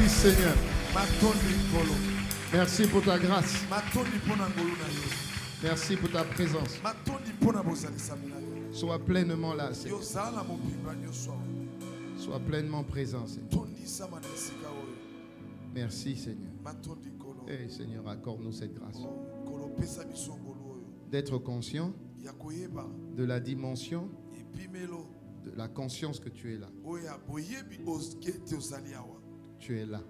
Merci Seigneur. Merci pour ta grâce. Merci pour ta présence. Sois pleinement là, Seigneur. Sois pleinement présent, Seigneur. Merci, Seigneur. Et Seigneur, accorde-nous cette grâce. D'être conscient de la dimension, de la conscience que tu es là. Tu es là.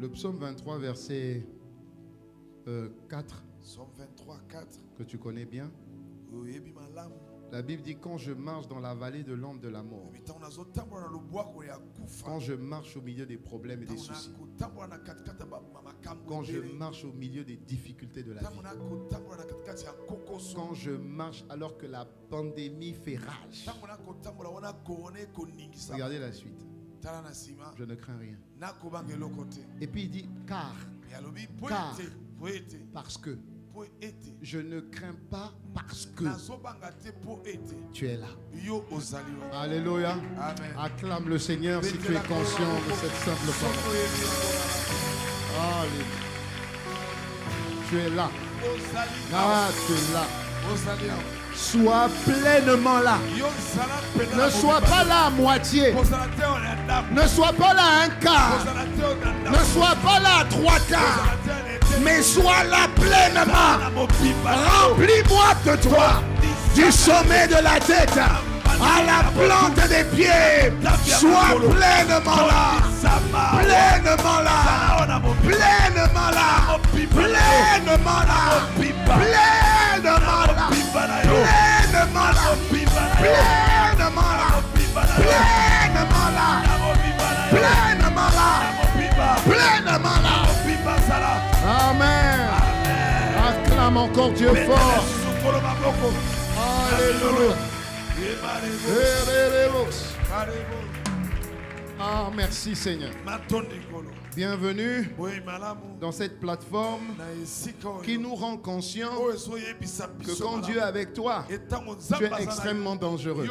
Le psaume 23, verset 4, que tu connais bien. La Bible dit: quand je marche dans la vallée de l'ombre de la mort, quand je marche au milieu des problèmes et des soucis, quand je marche au milieu des difficultés de la vie, quand je marche alors que la pandémie fait rage, regardez la suite. Je ne crains rien. Et puis il dit car parce que je ne crains pas parce que tu es là. Alléluia. Acclame le Seigneur si tu es conscient de cette simple parole. Alléluia. Tu es là. Ah, tu es là. Sois pleinement là. Ne sois pas là à moitié. Ne sois pas là à un quart. Ne sois pas là à trois quarts. Mais sois là pleinement. Remplis-moi de toi. Du sommet de la tête à la plante des pieds. Sois pleinement là. Pleinement là. Pleinement là. Pleinement là. Pleinement là. Pleinement là. Pleinement là. Pleinement là. Pleinement là. Pleinement là. Amen. Acclame encore Dieu fort. Alléluia. Ah, merci Seigneur. Bienvenue dans cette plateforme qui nous rend conscients que quand Dieu est avec toi, tu es extrêmement dangereux.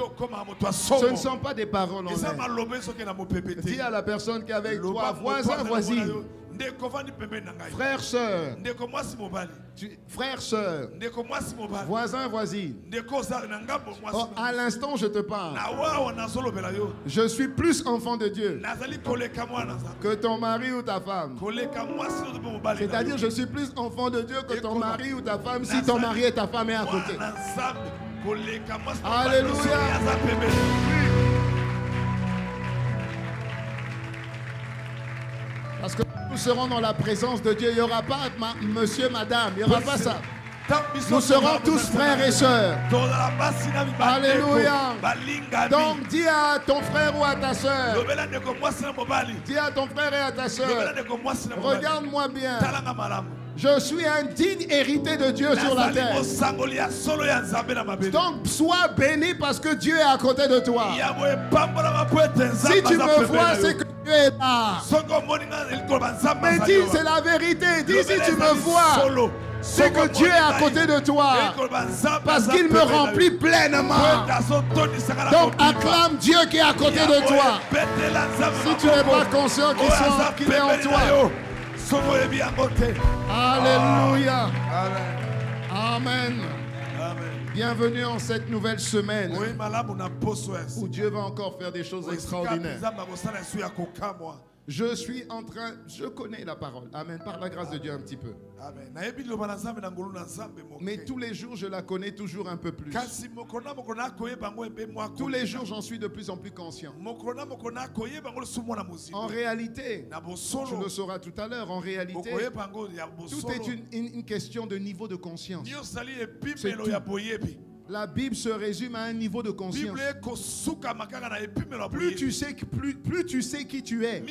Ce ne sont pas des paroles en l'air. Dis à la personne qui est avec toi, voisin, voisine, frère, sœur, frère, sœur, voisin, voisine. Oh, à l'instant, je te parle. Je suis plus enfant de Dieu que ton mari ou ta femme. C'est-à-dire, je suis plus enfant de Dieu que ton mari ou ta femme si ton mari et ta femme est à côté. Alléluia. Parce que nous serons dans la présence de Dieu. Il n'y aura pas monsieur, madame. Il n'y aura pas ça. Nous serons tous frères et sœurs. Alléluia. Donc dis à ton frère ou à ta sœur. Dis à ton frère et à ta sœur. Regarde-moi bien. Je suis un digne héritier de Dieu sur la terre. Donc sois béni parce que Dieu est à côté de toi. Si tu me vois, c'est que Dieu est là. Mais dis, c'est la vérité. Dis, si tu me vois, c'est que Dieu est à côté de toi. Parce qu'il me remplit pleinement. Donc acclame Dieu qui est à côté de toi. Si tu n'es pas conscient qu'il est en toi. Alléluia. Amen. Bienvenue en cette nouvelle semaine où Dieu va encore faire des choses extraordinaires. Je connais la parole. Amen. Par la grâce de Dieu un petit peu. Mais tous les jours, je la connais toujours un peu plus. Tous les jours, j'en suis de plus en plus conscient. En réalité, tu le sauras tout à l'heure, en réalité, tout est une question de niveau de conscience. C'est tout. La Bible se résume à un niveau de conscience. Plus tu sais qui tu es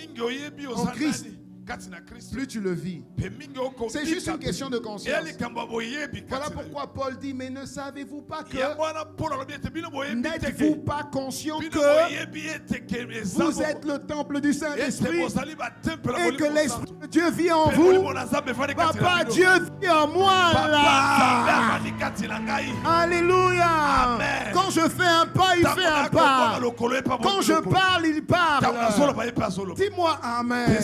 en Christ, plus tu le vis. C'est juste une question de conscience. Voilà pourquoi Paul dit, mais ne savez-vous pas que, n'êtes-vous pas conscient que vous êtes le temple du Saint-Esprit et que l'Esprit de Dieu vit en vous? Papa, Dieu vit en moi là. Alléluia. Amen. Quand je fais un pas, il fait un pas. Quand je parle, il parle. Dis-moi amen.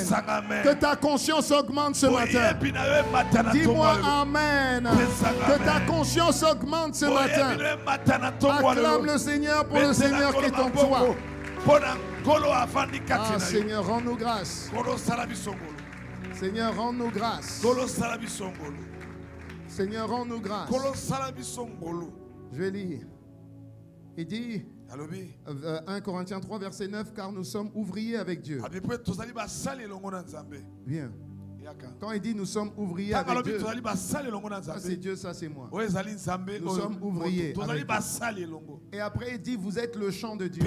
Que ta conscience augmente ce matin. Dis-moi amen. Que ta conscience augmente ce matin. Acclame le Seigneur pour le Seigneur qui est en toi. Ah, Seigneur, rends-nous grâce. Seigneur, rends-nous grâce. Seigneur, rends-nous grâce. Je vais lire. Il dit, 1 Corinthiens 3, verset 9, car nous sommes ouvriers avec Dieu. Bien. Quand il dit nous sommes ouvriers avec Dieu, ça c'est Dieu, ça c'est moi. Nous sommes ouvriers avec Dieu. Et après il dit vous êtes le champ de Dieu.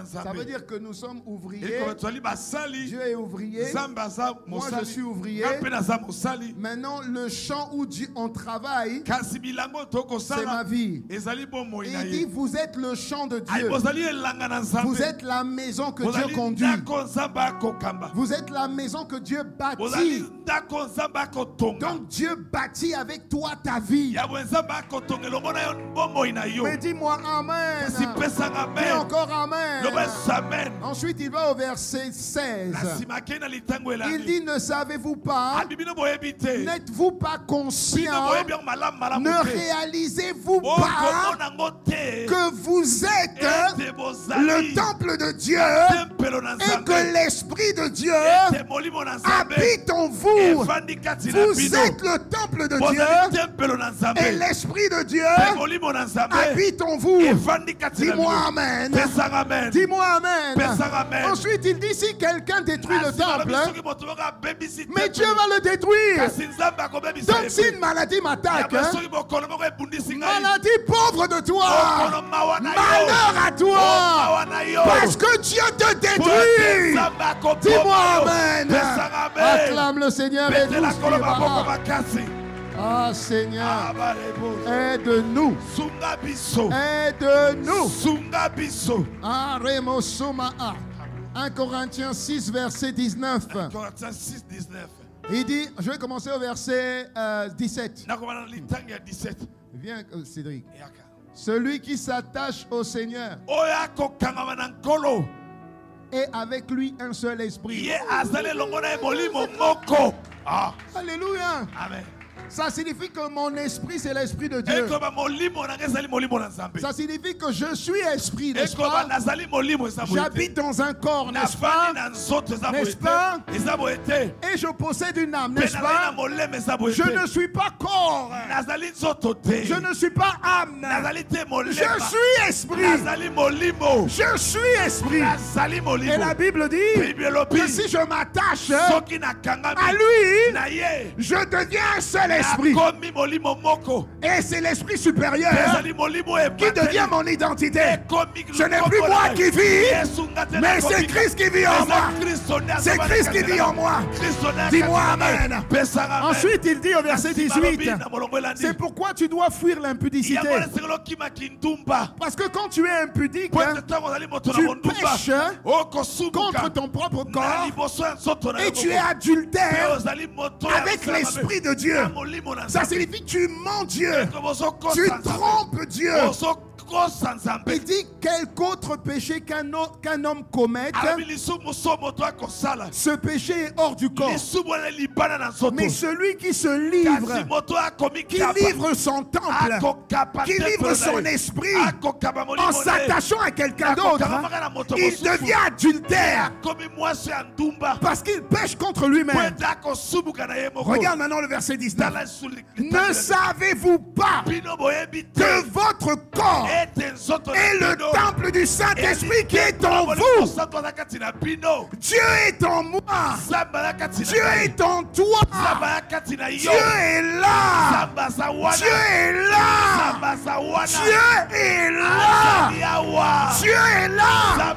Ça veut dire que nous sommes ouvriers. Dieu est ouvrier. Moi je suis ouvrier. Maintenant le champ où on travaille, c'est ma vie. Et il dit vous êtes le champ de Dieu. Vous êtes la maison que Dieu conduit. Vous êtes la maison que Dieu bâtit. Donc Dieu bâtit avec toi ta vie. Mais dis-moi amen. Et encore amen. Ensuite il va au verset 16. Il dit ne savez-vous pas, n'êtes-vous pas conscient, ne réalisez-vous pas que vous êtes le temple de Dieu et que l'Esprit de Dieu habite en vous. Vous êtes le temple de Dieu et l'Esprit de Dieu habite en vous. Dis-moi amen. Dis-moi amen. Ensuite il dit si quelqu'un détruit le temple, mais Dieu va le détruire. Donc si une maladie m'attaque, maladie pauvre de toi, malheur à toi, parce que Dieu te détruit. Dis-moi amen. Acclame le Seigneur et nous suivra. Ah Seigneur, aide-nous. Aide-nous. Ah Remosoma. 1 Corinthiens 6 verset 19. 1 Corinthiens 6, 19. Il dit, je vais commencer au verset 17. Viens Cédric. Celui qui s'attache au Seigneur et avec lui un seul esprit. Alléluia. Amen. Ça signifie que mon esprit c'est l'esprit de Dieu. Ça signifie que je suis esprit, n'est-ce pas? J'habite dans un corps, n'est-ce pas? N'est-ce pas? Et je possède une âme, n'est-ce pas? Je ne suis pas corps. Je ne suis pas âme. Je suis esprit. Je suis esprit. Et la Bible dit que si je m'attache à lui, je deviens un seul esprit. Et c'est l'esprit supérieur qui devient mon identité. Ce n'est plus moi qui vis, mais c'est Christ qui vit en moi. C'est Christ qui vit en moi. Dis-moi amen. Ensuite il dit au verset 18, c'est pourquoi tu dois fuir l'impudicité. Parce que quand tu es impudique, tu pêches contre ton propre corps et tu es adultère avec l'esprit de Dieu. Ça signifie que tu mens Dieu, tu trompes Dieu. Il dit quelque autre péché qu'un homme commette, ce péché est hors du corps. Mais celui qui se livre, qui livre son temple, qui livre son esprit en s'attachant à quelqu'un d'autre, il devient adultère parce qu'il pêche contre lui-même. Regarde maintenant le verset 19. Ne savez-vous pas que votre corps est le temple du Saint-Esprit qui est en vous? Dieu est en moi. Dieu est en toi. Dieu est là. Dieu est là. Dieu est là. Dieu est là.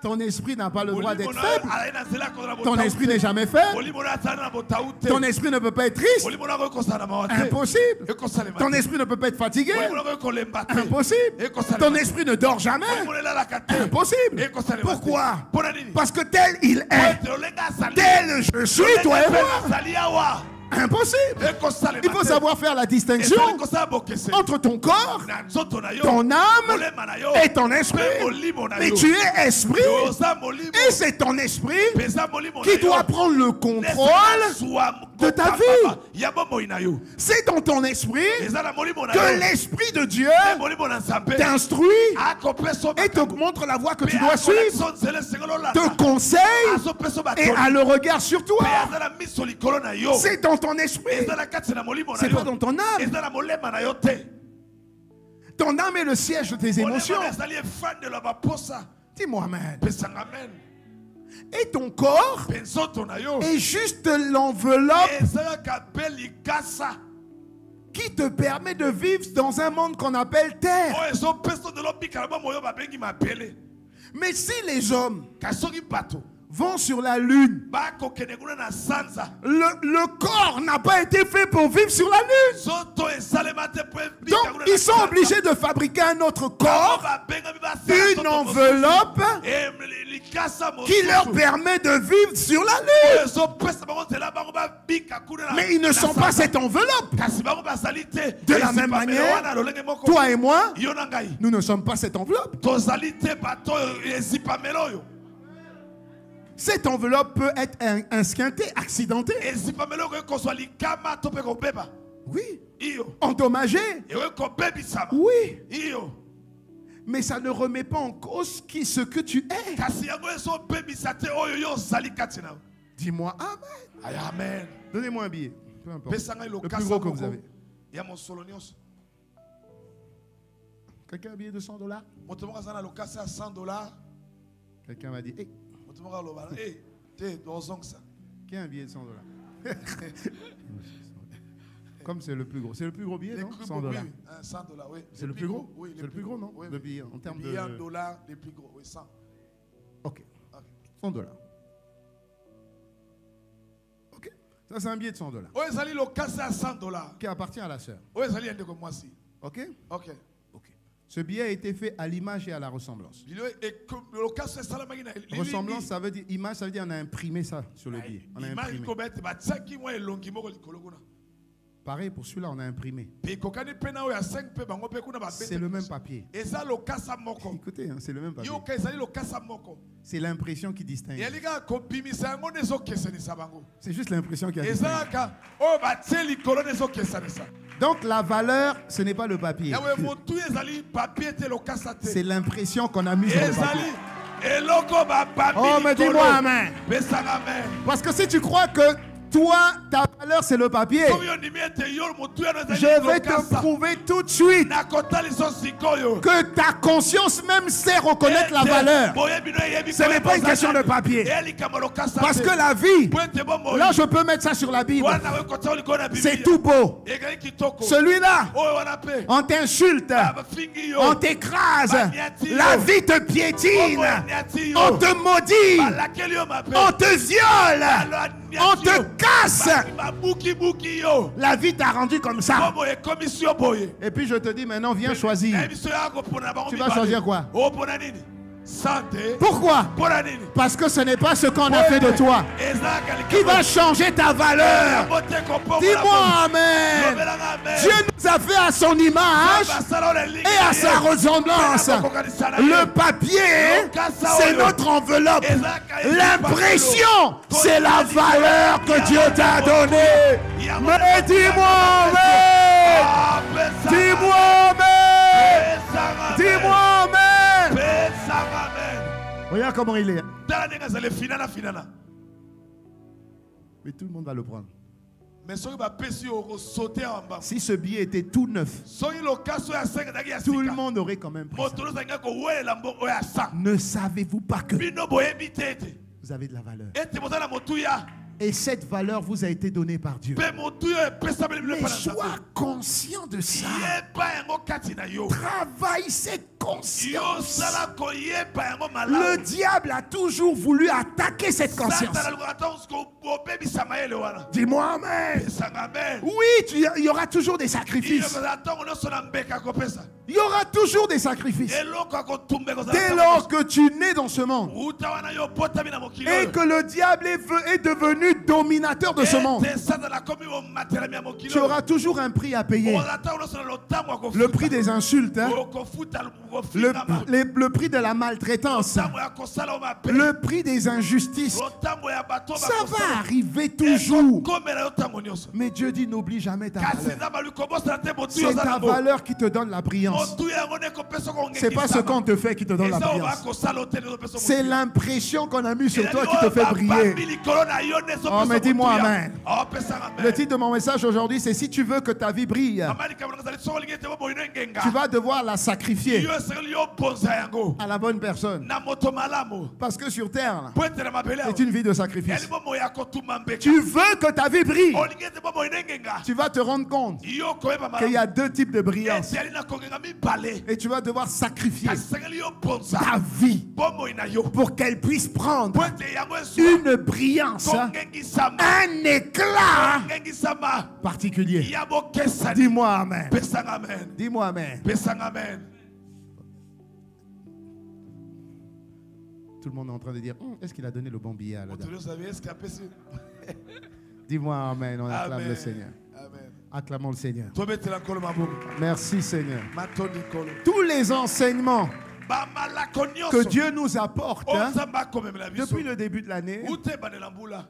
ton esprit n'a pas le droit d'être faible. Ton esprit n'est jamais faible. Ton esprit ne peut pas être triste. Impossible. Ton esprit ne peut pas être fatigué. Impossible. Ton esprit ne dort jamais. Impossible. Pourquoi? Parce que tel il est, tel je suis, toi et moi. Impossible. Il faut savoir faire la distinction entre ton corps, ton âme et ton esprit. Mais tu es esprit et c'est ton esprit qui doit prendre le contrôle de ta vie. C'est dans ton esprit que l'esprit de Dieu t'instruit et te montre la voie que tu dois suivre, te conseille et a le regard sur toi. C'est dans ton esprit, c'est pas dans ton âme. Ton âme est le siège de tes émotions. Dis-moi amen. Et ton corps est juste l'enveloppe qui te permet de vivre dans un monde qu'on appelle terre. Mais si les hommes vont sur la lune, le corps n'a pas été fait pour vivre sur la lune. Donc ils sont obligés de fabriquer un autre corps, une enveloppe qui leur permet de vivre sur la lune. Mais ils ne sont pas cette enveloppe. De la même manière, toi et moi, nous ne sommes pas cette enveloppe. Cette enveloppe peut être esquintée, accidentée. Oui. Endommagée. Oui. Mais ça ne remet pas en cause ce que tu es. Dis-moi amen. Amen. Donnez-moi un billet. Peu importe. Le plus gros que vous avez. Quelqu'un a un billet de $100? Quelqu'un m'a dit, hey. Qui a un billet de $100? Comme c'est le plus gros. C'est le plus gros billet, non? $100. $100, oui. C'est le plus gros? Oui, c'est le plus gros, non? Oui, le billet en termes de... $1 les plus gros, oui, 100. Ok. $100. Ok. Ça, c'est un billet de $100. Qui appartient à la sœur. Ok? Ok. Ce billet a été fait à l'image et à la ressemblance. Ressemblance, ça veut dire, image, ça veut dire on a imprimé ça sur le billet. On a imprimé. Pareil pour celui-là, on a imprimé. C'est le même papier. Écoutez, hein, c'est le même papier. C'est l'impression qui distingue. C'est juste l'impression qui a distingué. Donc la valeur, ce n'est pas le papier. C'est l'impression qu'on a mise sur le papier. Oh, mais dis-moi amen. Parce que si tu crois que toi, ta valeur, c'est le papier, je vais te prouver tout de suite que ta conscience même sait reconnaître la valeur. Ce n'est pas une question de papier. Parce que la vie, là je peux mettre ça sur la Bible, c'est tout beau. Celui-là, on t'insulte, on t'écrase, la vie te piétine, on te maudit, on te viole, on te casse. La vie t'a rendu comme ça. Et puis je te dis maintenant, viens choisir. Tu vas choisir quoi? Pourquoi? Parce que ce n'est pas ce qu'on a fait de toi qui va changer ta valeur. Dis-moi amen. Dieu nous a fait à son image et à sa ressemblance. Le papier, c'est notre enveloppe. L'impression, c'est la valeur que Dieu t'a donnée. Mais dis-moi amen. Dis-moi amen. Dis-moi amen. Regarde comment il est. Mais tout le monde va le prendre. Si ce billet était tout neuf, tout le monde aurait quand même pris ça. Ne savez-vous pas que vous avez de la valeur? Et cette valeur vous a été donnée par Dieu. Mais sois conscient de ça. Travaille cette conscience. Le diable a toujours voulu attaquer cette conscience. Dis-moi amen. Oui, il y aura toujours des sacrifices. Il y aura toujours des sacrifices. Dès lors que tu nais dans ce monde et que le diable est devenu dominateur de ce monde, tu auras toujours un prix à payer. Le prix des insultes, hein? Le prix de la maltraitance, le prix des injustices. Ça va arriver toujours. Mais Dieu dit n'oublie jamais ta valeur. C'est ta valeur qui te donne la brillance. C'est pas ce qu'on te fait qui te donne la brillance. C'est l'impression qu'on a mis sur toi qui te fait briller. Oh, mais dis-moi amen. Le titre de mon message aujourd'hui, c'est si tu veux que ta vie brille, tu vas devoir la sacrifier à la bonne personne. Parce que sur terre, c'est une vie de sacrifice. Tu veux que ta vie brille, tu vas te rendre compte qu'il y a deux types de brillance. Et tu vas devoir sacrifier ta vie pour qu'elle puisse prendre une brillance, un éclat particulier. Dis-moi amen. Dis-moi amen. Tout le monde est en train de dire, est-ce qu'il a donné le bon billet à la dame? Dis-moi amen, on acclame le Seigneur. Acclamons le Seigneur. Merci Seigneur. Tous les enseignements que Dieu nous apporte depuis le début de l'année,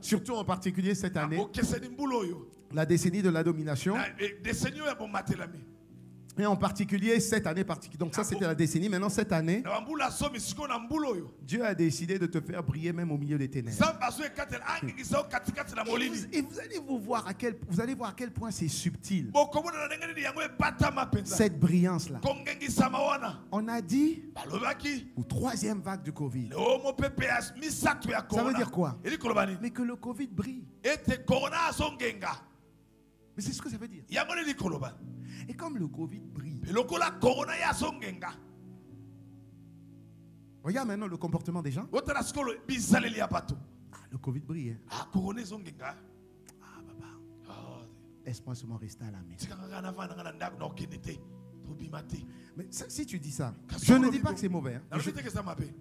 surtout en particulier cette année, la décennie de la domination, et en particulier cette année, donc ça c'était la décennie, maintenant cette année, Dieu a décidé de te faire briller même au milieu des ténèbres. Et vous allez voir à quel point c'est subtil, cette brillance-là. On a dit, ou troisième vague du Covid. Ça veut dire quoi? Mais que le Covid brille. Mais c'est ce que ça veut dire. Et comme le Covid brille, regarde maintenant le comportement des gens. Le Covid brille. Ah, papa. Laisse-moi seulement rester à la maison. Mais ça, si tu dis ça, je ne dis pas que c'est mauvais. Hein.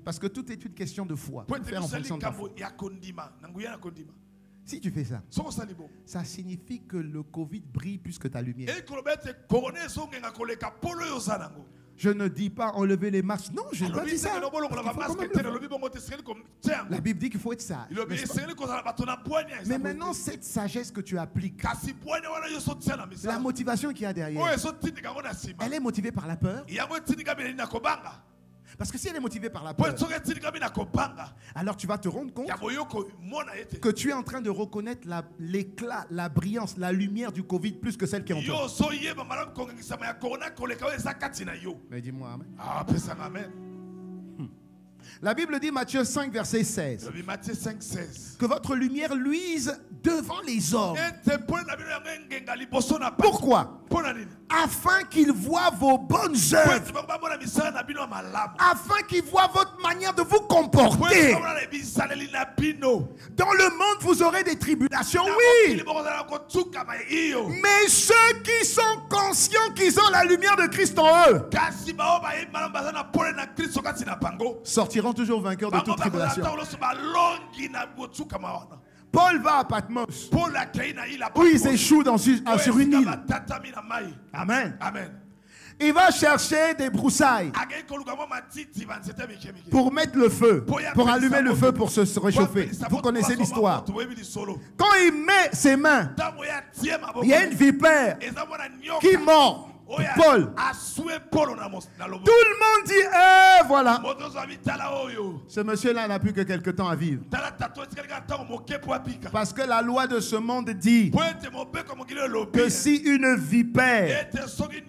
Parce que tout est une question de foi. Faire en fonction de ta foi. Si tu fais ça, ça signifie que le Covid brille plus que ta lumière. Je ne dis pas enlever les masques. Non, je ne dis pas ça. La Bible dit qu'il faut être sage. Mais maintenant, cette sagesse que tu appliques, la motivation qu'il y a derrière, elle est motivée par la peur. Parce que si elle est motivée par la peur, alors tu vas te rendre compte que tu es en train de reconnaître l'éclat, la brillance, la lumière du Covid plus que celle qui est en toi. Mais dis-moi amen. La Bible dit, Matthieu 5, verset 16, que votre lumière luise devant les hommes. Pourquoi? Afin qu'ils voient vos bonnes œuvres. Afin qu'ils voient votre manière de vous comporter. Dans le monde, vous aurez des tribulations, oui. Mais ceux qui sont conscients qu'ils ont la lumière de Christ en eux sortiront toujours vainqueurs de toute tribulation. Paul va à Patmos, où il s'échoue sur une île. Amen. Il va chercher des broussailles pour mettre le feu, pour allumer le feu, pour se réchauffer. Vous connaissez l'histoire. Quand il met ses mains, il y a une vipère qui mord. Paul. Tout le monde dit, voilà. Ce monsieur-là n'a plus que quelque temps à vivre. Parce que la loi de ce monde dit que si une vipère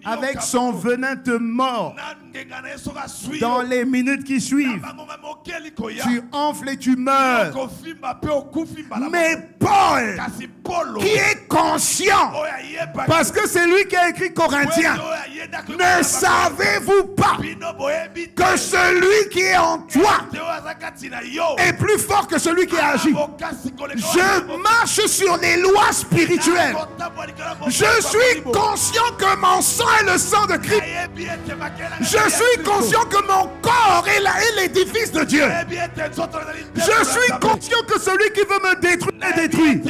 avec son venin te mord dans les minutes qui suivent, tu enfles et tu meurs. Mais Paul, qui est conscient, parce que c'est lui qui a écrit Corinthiens, ne savez-vous pas que celui qui est en toi est plus fort que celui qui a agi? Je marche sur les lois spirituelles. Je suis conscient que mon sang est le sang de Christ. Je suis conscient que mon corps est l'édifice de Dieu. Je suis conscient que celui qui veut me détruire est détruit.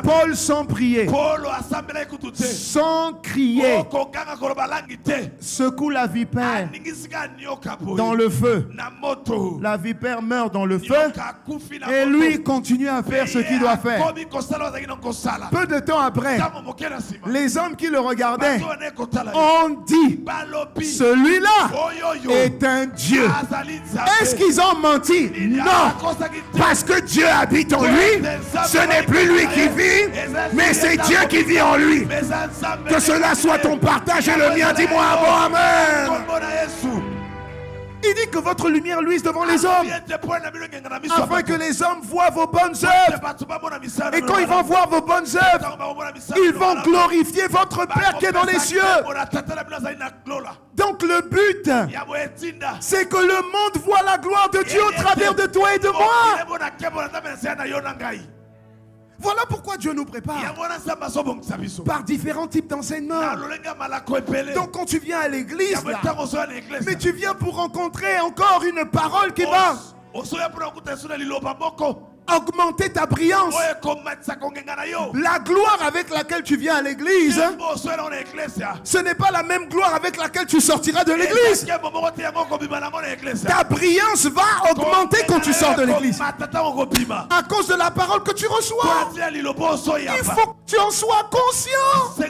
Paul sans prier, sans crier, secoue la vipère dans le feu. La vipère meurt dans le feu et lui continue à faire ce qu'il doit faire. Peu de temps après, les hommes qui le regardaient ont dit, celui-là est un Dieu. Est-ce qu'ils ont menti? Non, parce que Dieu habite en lui. Ce n'est plus lui qui vit, mais c'est Dieu qui vit en lui. Que cela soit ton partage et le mien. Dis-moi bon, amen. Il dit que votre lumière luise devant les hommes, afin que les hommes voient vos bonnes œuvres. Et quand ils vont voir vos bonnes œuvres, ils vont glorifier votre Père qui est dans les cieux. Donc le but, c'est que le monde voit la gloire de Dieu au travers de toi et de moi. Voilà pourquoi Dieu nous prépare par différents types d'enseignements. Donc quand tu viens à l'église, mais tu viens pour rencontrer encore une parole qui va augmenter ta brillance. La gloire avec laquelle tu viens à l'église, ce n'est pas la même gloire avec laquelle tu sortiras de l'église. Ta brillance va augmenter quand tu sors de l'église à cause de la parole que tu reçois. Il faut que tu en sois conscient.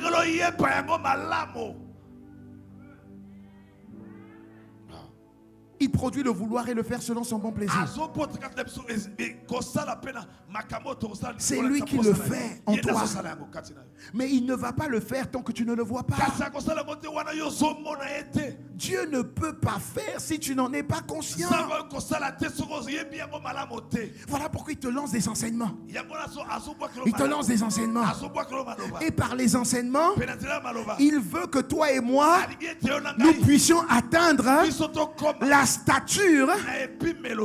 Il produit le vouloir et le faire selon son bon plaisir. C'est lui qui le fait en toi. Mais il ne va pas le faire tant que tu ne le vois pas. Dieu ne peut pas faire si tu n'en es pas conscient. Voilà pourquoi il te lance des enseignements. Il te lance des enseignements. Et par les enseignements, il veut que toi et moi, nous puissions atteindre la stature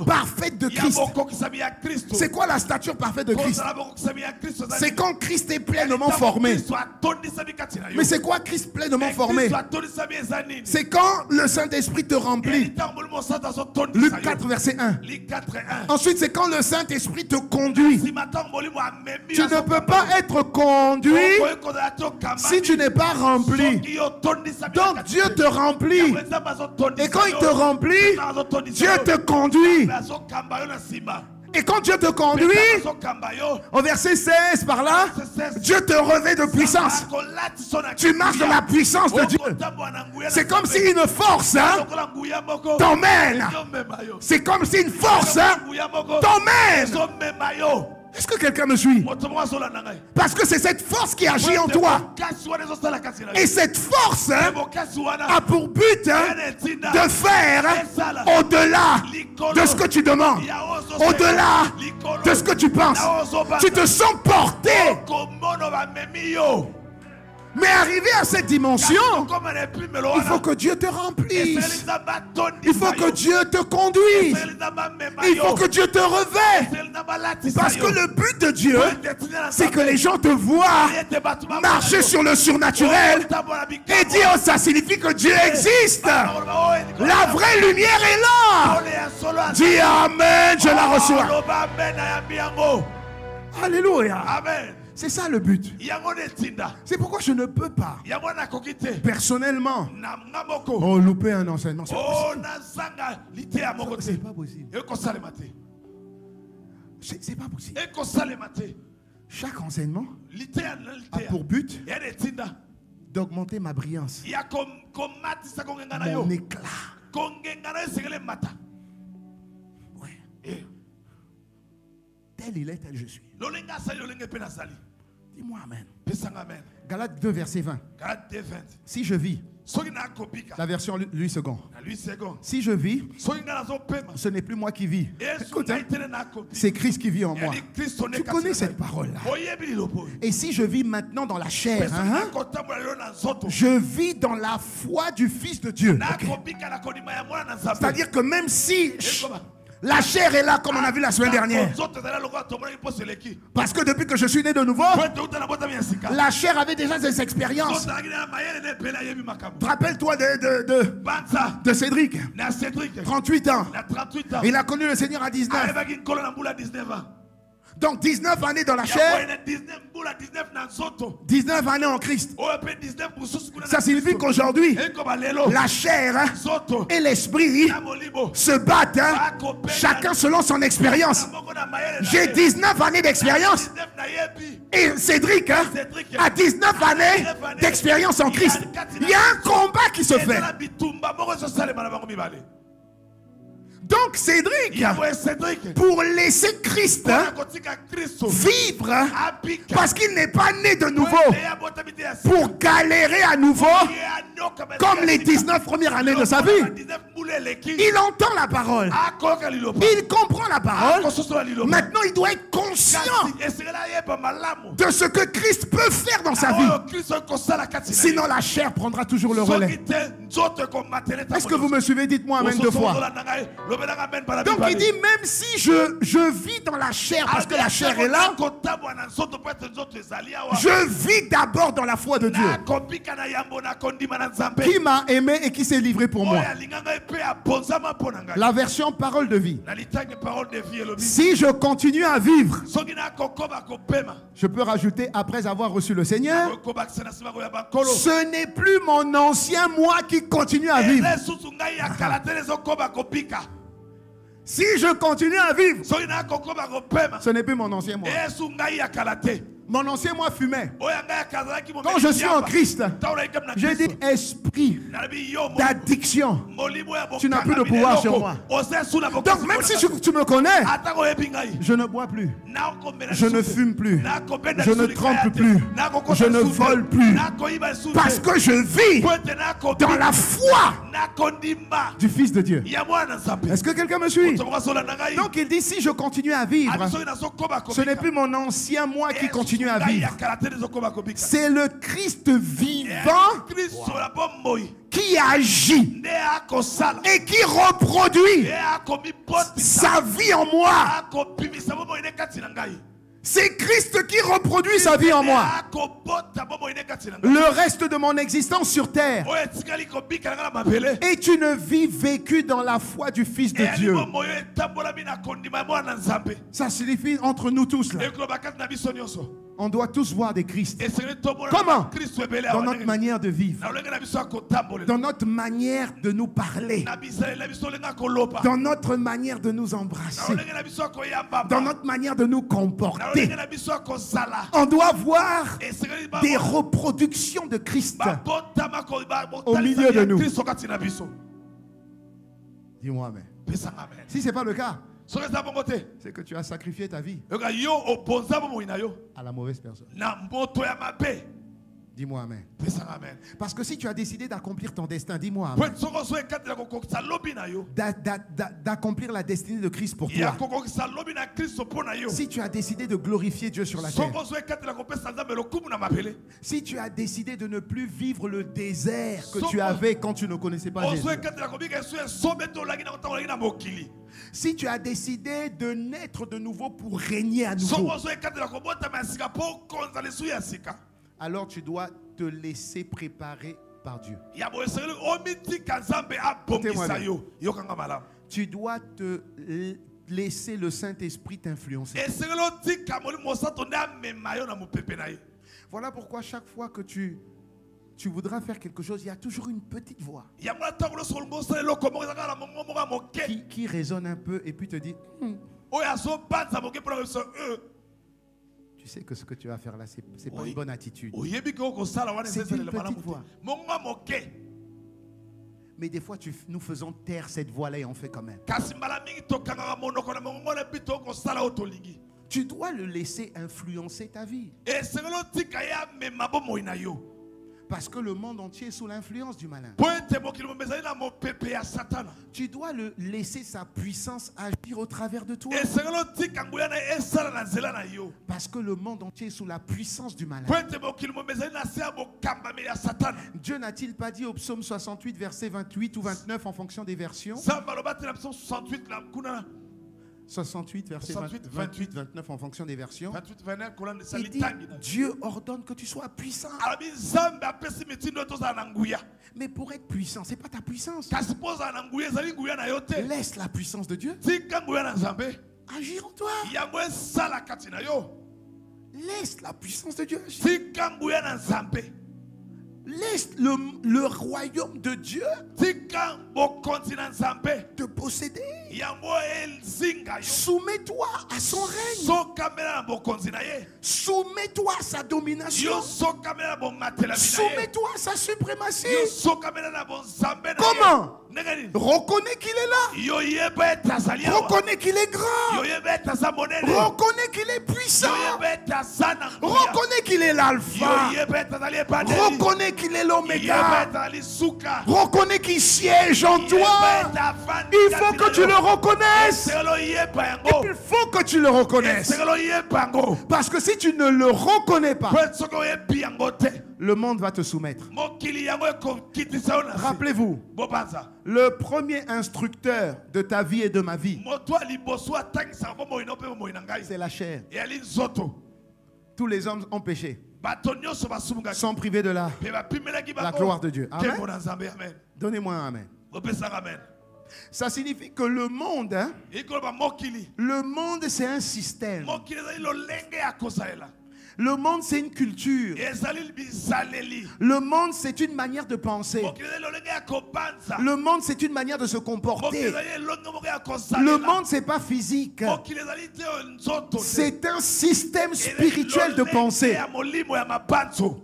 parfaite de Christ. C'est quoi la stature parfaite de Christ? C'est quand Christ est pleinement formé. Mais c'est quoi Christ pleinement formé? C'est quand le Saint-Esprit te remplit. Luc 4 verset 1. Ensuite c'est quand le Saint-Esprit te conduit. Tu ne peux pas être conduit si tu n'es pas rempli. Donc Dieu te remplit. Et quand il te remplit, Dieu te conduit. Et quand Dieu te conduit, au verset 16 par là, Dieu te revêt de puissance. Tu marches dans la puissance de Dieu. C'est comme si une force t'emmène. C'est comme si une force t'emmène. Est-ce que quelqu'un me suit? Parce que c'est cette force qui agit en toi. Et cette force a pour but de faire au-delà de ce que tu demandes, au-delà de ce que tu penses. Tu te sens porté. Mais arrivé à cette dimension, il faut que Dieu te remplisse. Il faut que Dieu te conduise. Il faut que Dieu te revêt. Parce que le but de Dieu, c'est que les gens te voient marcher sur le surnaturel et dire, oh, ça signifie que Dieu existe. La vraie lumière est là. Dis Amen, je la reçois. Alléluia. Amen. C'est ça le but. C'est pourquoi je ne peux pas personnellement louper un enseignement. C'est pas possible. C'est pas possible. Chaque enseignement a pour but d'augmenter ma brillance, mon éclat. Ouais. Tel il est, tel je suis. Dis-moi amen. Galates 2, verset 20. Si je vis, la version Louis II. Si je vis, ce n'est plus moi qui vis. Écoute, hein, c'est Christ qui vit en moi. Tu connais cette parole-là. Et si je vis maintenant dans la chair, je vis dans la foi du Fils de Dieu. Okay. C'est-à-dire que même si la chair est là comme on a vu la semaine dernière, parce que depuis que je suis né de nouveau, la chair avait déjà des expériences. Rappelle-toi de Cédric, 38 ans. Il a connu le Seigneur à 19. Donc 19 années dans la chair, 19 années en Christ. Ça signifie qu'aujourd'hui, la chair et l'esprit se battent, chacun selon son expérience. J'ai 19 années d'expérience et Cédric a 19 années d'expérience en Christ. Il y a un combat qui se fait. Donc Cédric, pour laisser Christ vivre, parce qu'il n'est pas né de nouveau, pour galérer à nouveau, comme les 19 premières années de sa vie, il entend la parole, il comprend la parole. Maintenant il doit être conscient de ce que Christ peut faire dans sa vie. Sinon la chair prendra toujours le relais. Est-ce que vous me suivez? Dites-moi amen 2 fois. Donc il dit même si je vis dans la chair, parce que la chair est là, je vis d'abord dans la foi de Dieu qui m'a aimé et qui s'est livré pour moi. La version parole de vie. Si je continue à vivre, je peux rajouter après avoir reçu le Seigneur, ce n'est plus mon ancien moi qui continue à vivre. Si je continue à vivre, ce n'est plus mon ancien moi. Mon ancien moi fumait. Quand je suis en Christ, j'ai dit esprit d'addiction, tu n'as plus de pouvoir sur moi. Donc même si tu me connais, je ne bois plus, je ne fume plus, je ne trompe plus, je ne vole plus, parce que je vis dans la foi du Fils de Dieu. Est-ce que quelqu'un me suit? Donc il dit si je continue à vivre, ce n'est plus mon ancien moi qui continue à vivre. C'est le Christ vivant qui agit et qui reproduit sa vie en moi. C'est Christ qui reproduit sa vie en moi. Le reste de mon existence sur terre est une vie vécue dans la foi du Fils de Dieu. Ça signifie entre nous tous là, on doit tous voir des Christ. Comment? Dans notre manière de vivre, dans notre manière de nous parler, dans notre manière de nous embrasser, dans notre manière de nous comporter. On doit voir des reproductions de Christ au milieu de nous. Dis-moi amen. Si ce n'est pas le cas, c'est que tu as sacrifié ta vie à la mauvaise personne. Dis-moi amen. Parce que si tu as décidé d'accomplir ton destin, dis-moi amen, d'accomplir la destinée de Christ pour toi, si tu as décidé de glorifier Dieu sur la terre, si tu as décidé de ne plus vivre le désert que tu avais quand tu ne connaissais pas Jésus, si tu as décidé de naître de nouveau pour régner à nouveau, alors tu dois te laisser préparer par Dieu. Tu dois te laisser le Saint-Esprit t'influencer. Voilà pourquoi chaque fois que tu voudras faire quelque chose, il y a toujours une petite voix qui résonne un peu et puis te dit tu sais que ce que tu vas faire là, c'est pas une bonne attitude. C'est une petite voix. Mais des fois, nous faisons taire cette voix-là et on fait quand même. Tu dois le laisser influencer ta vie. Parce que le monde entier est sous l'influence du malin. Tu dois le laisser sa puissance agir au travers de toi. Parce que le monde entier est sous la puissance du malin. Dieu n'a-t-il pas dit au psaume 68, verset 28 ou 29 en fonction des versions? 68, verset 28, 29 en fonction des versions. Il dit, Dieu ordonne que tu sois puissant. Mais pour être puissant, ce n'est pas ta puissance. Laisse la puissance de Dieu agir en toi. Laisse la puissance de Dieu agir. Laisse le royaume de Dieu te posséder. Soumets-toi à son règne. Soumets-toi à sa domination. Soumets-toi à sa suprématie. Comment? Reconnais qu'il est là. Reconnais qu'il est grand. Reconnais qu'il est puissant. Reconnais qu'il est l'alpha. Reconnais qu'il est l'oméga. Reconnais qu'il siège en toi. Il faut que tu le reconnaisses. Il faut que tu le reconnaisses. Parce que si tu ne le reconnais pas, le monde va te soumettre. Rappelez-vous, le premier instructeur de ta vie et de ma vie, c'est la chair. Tous les hommes ont péché, sont privés de la gloire de Dieu. Amen. Donnez-moi un amen. Ça signifie que le monde, le monde c'est un système. Le monde, c'est une culture. Le monde, c'est une manière de penser. Le monde, c'est une manière de se comporter. Le monde, c'est pas physique. C'est un système spirituel de pensée.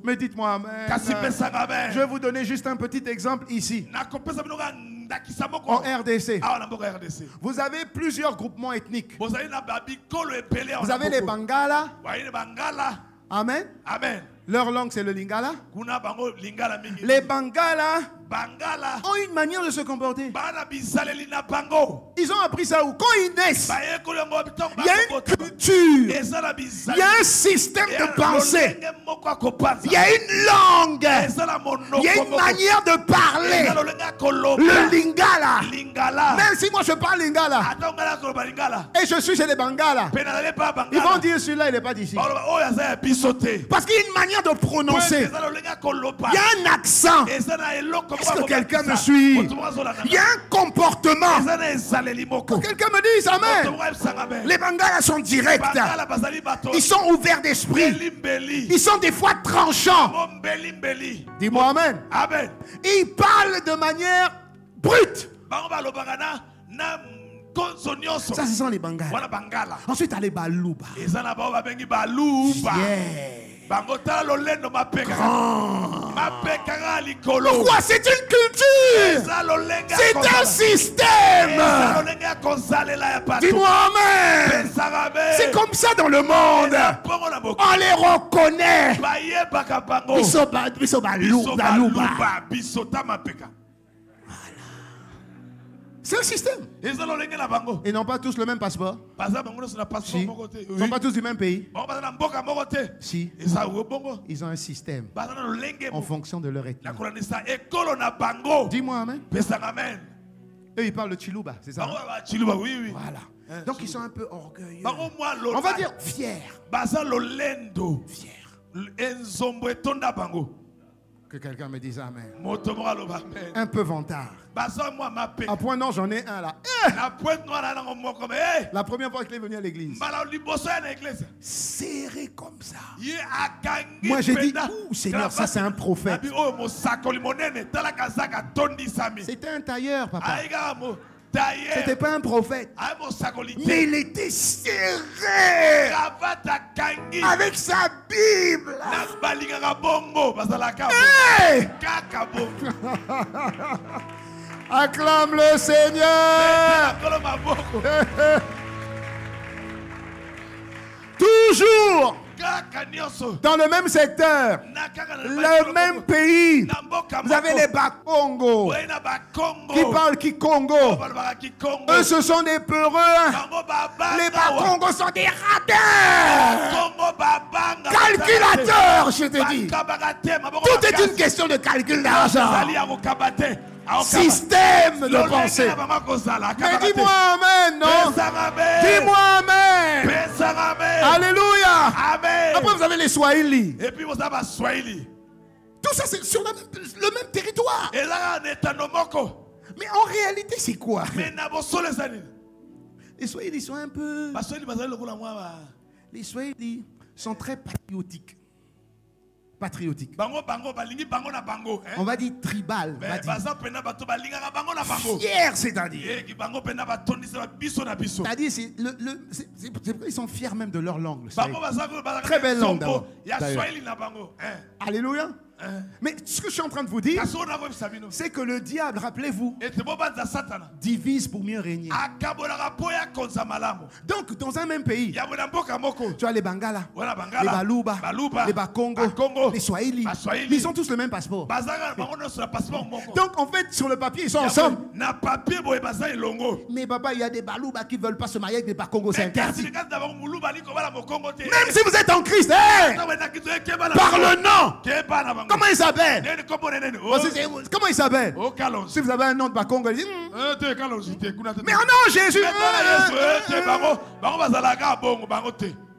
Mais dites-moi amen. Je vais vous donner juste un petit exemple ici. En RDC, vous avez plusieurs groupements ethniques. Vous avez les Bangala. Amen. Amen. Leur langue, c'est le Lingala. Les Bangala ont une manière de se comporter. Ils ont appris ça où? Quand ils naissent, il y a une culture. Il y a un système de pensée. Il y a une langue. Il y a une manière de parler. Le Lingala. Même si moi je parle Lingala et je suis chez les Bangala, ils vont dire celui-là il n'est pas d'ici. Parce qu'il y a une manière de prononcer. Il y a un accent. Est-ce que quelqu'un me suit? Il y a un comportement. Que quelqu'un me dise amen. Les Bangala sont directs. Ils sont ouverts d'esprit. Ils sont des fois tranchants. Dis-moi amen. Ils parlent de manière brute. Ça, ce sont les Bangala. Ensuite, il y a les Baluba. Pourquoi? C'est une culture. C'est un système. Dis-moi amen. C'est comme ça dans le monde. On les reconnaît. C'est un système. Ils n'ont pas tous le même passeport. Si. Ils ne sont pas tous du même pays. Si. Ils ont un système en fonction de leur ethnie. Dis-moi amen. Eux, ils parlent de Chiluba, c'est ça? Oui. Voilà. Donc, ils sont un peu orgueilleux. On va dire fiers. Que quelqu'un me dise amen. Un peu vantard. À point non, j'en ai un là. La première fois qu'il est venu à l'église, serré comme ça. Moi j'ai dit, ouh Seigneur, ça c'est un prophète. C'était un tailleur, papa. C'était pas un prophète. Mais il était serré. avec sa Bible. Hey! Acclame le Seigneur. Toujours dans le même secteur, le même pays, vous avez les Bakongo qui parlent Kikongo. Eux, ce sont des peureux. Les Bakongo sont des radins, calculateurs, je te dis. Tout est une question de calcul d'argent. Système de pensée. Mais dis-moi amen, non? Dis-moi amen. Alléluia. Après vous avez les Swahili. Et puis vous avez Swahili. Tout ça c'est sur le même territoire. Mais en réalité c'est quoi? Les Swahili sont un peu... Les Swahili sont très patriotiques. On va dire tribal. Fier, c'est-à-dire. C'est-à-dire, ils sont fiers même de leur langue. Très belle langue d'abord. Alléluia. Mais ce que je suis en train de vous dire, c'est que le diable, rappelez-vous, divise pour mieux régner. Donc, dans un même pays, tu as les Bangala, les Baluba, les Bakongo, les Swahili. Mais ils ont tous le même passeport. Donc, en fait, sur le papier, ils sont ensemble. Mais papa, il y a des Baluba qui ne veulent pas se marier avec des Bakongo, c'est interdit. Même si vous êtes en Christ, par le nom. Comment il s'appelle? Comment il s'appelle? Si vous avez un nom de Bakongo, il dit mais oh non, Jésus.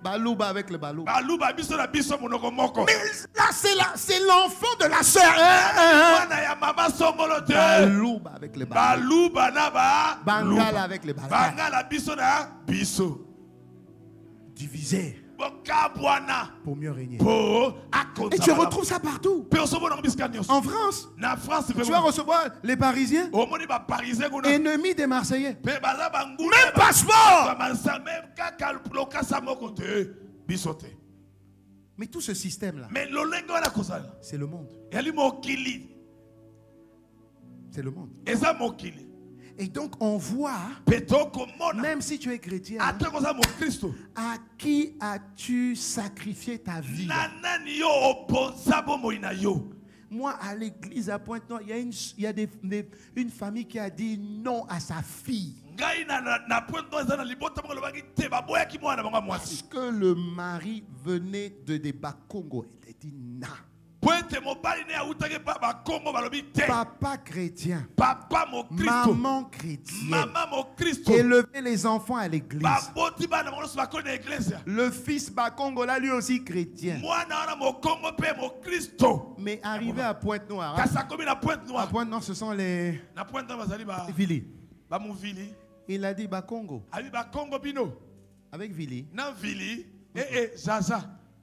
Baluba avec le Baluba. Mais là, c'est l'enfant de la sœur. Baluba avec le Baluba. Bangala avec le Bangala. Divisé. Pour mieux régner. Et tu retrouves ça partout. En France, tu vas recevoir les Parisiens, ennemis des Marseillais. Même passeport. Mais tout ce système-là, c'est le monde. C'est le monde. Et donc on voit, même si tu es chrétien, à qui as-tu sacrifié ta vie? Moi, à l'église à Pointe-Noire, il y a une famille qui a dit non à sa fille. Parce que le mari venait de des Bakongo. Il a dit non. Papa chrétien, maman chrétienne, élever les enfants à l'église. Le fils Bakongo là lui aussi chrétien. Mais arrivé à Pointe-Noire, à Pointe-Noire ce sont les Vili. Il a dit Bakongo. Avec Vili.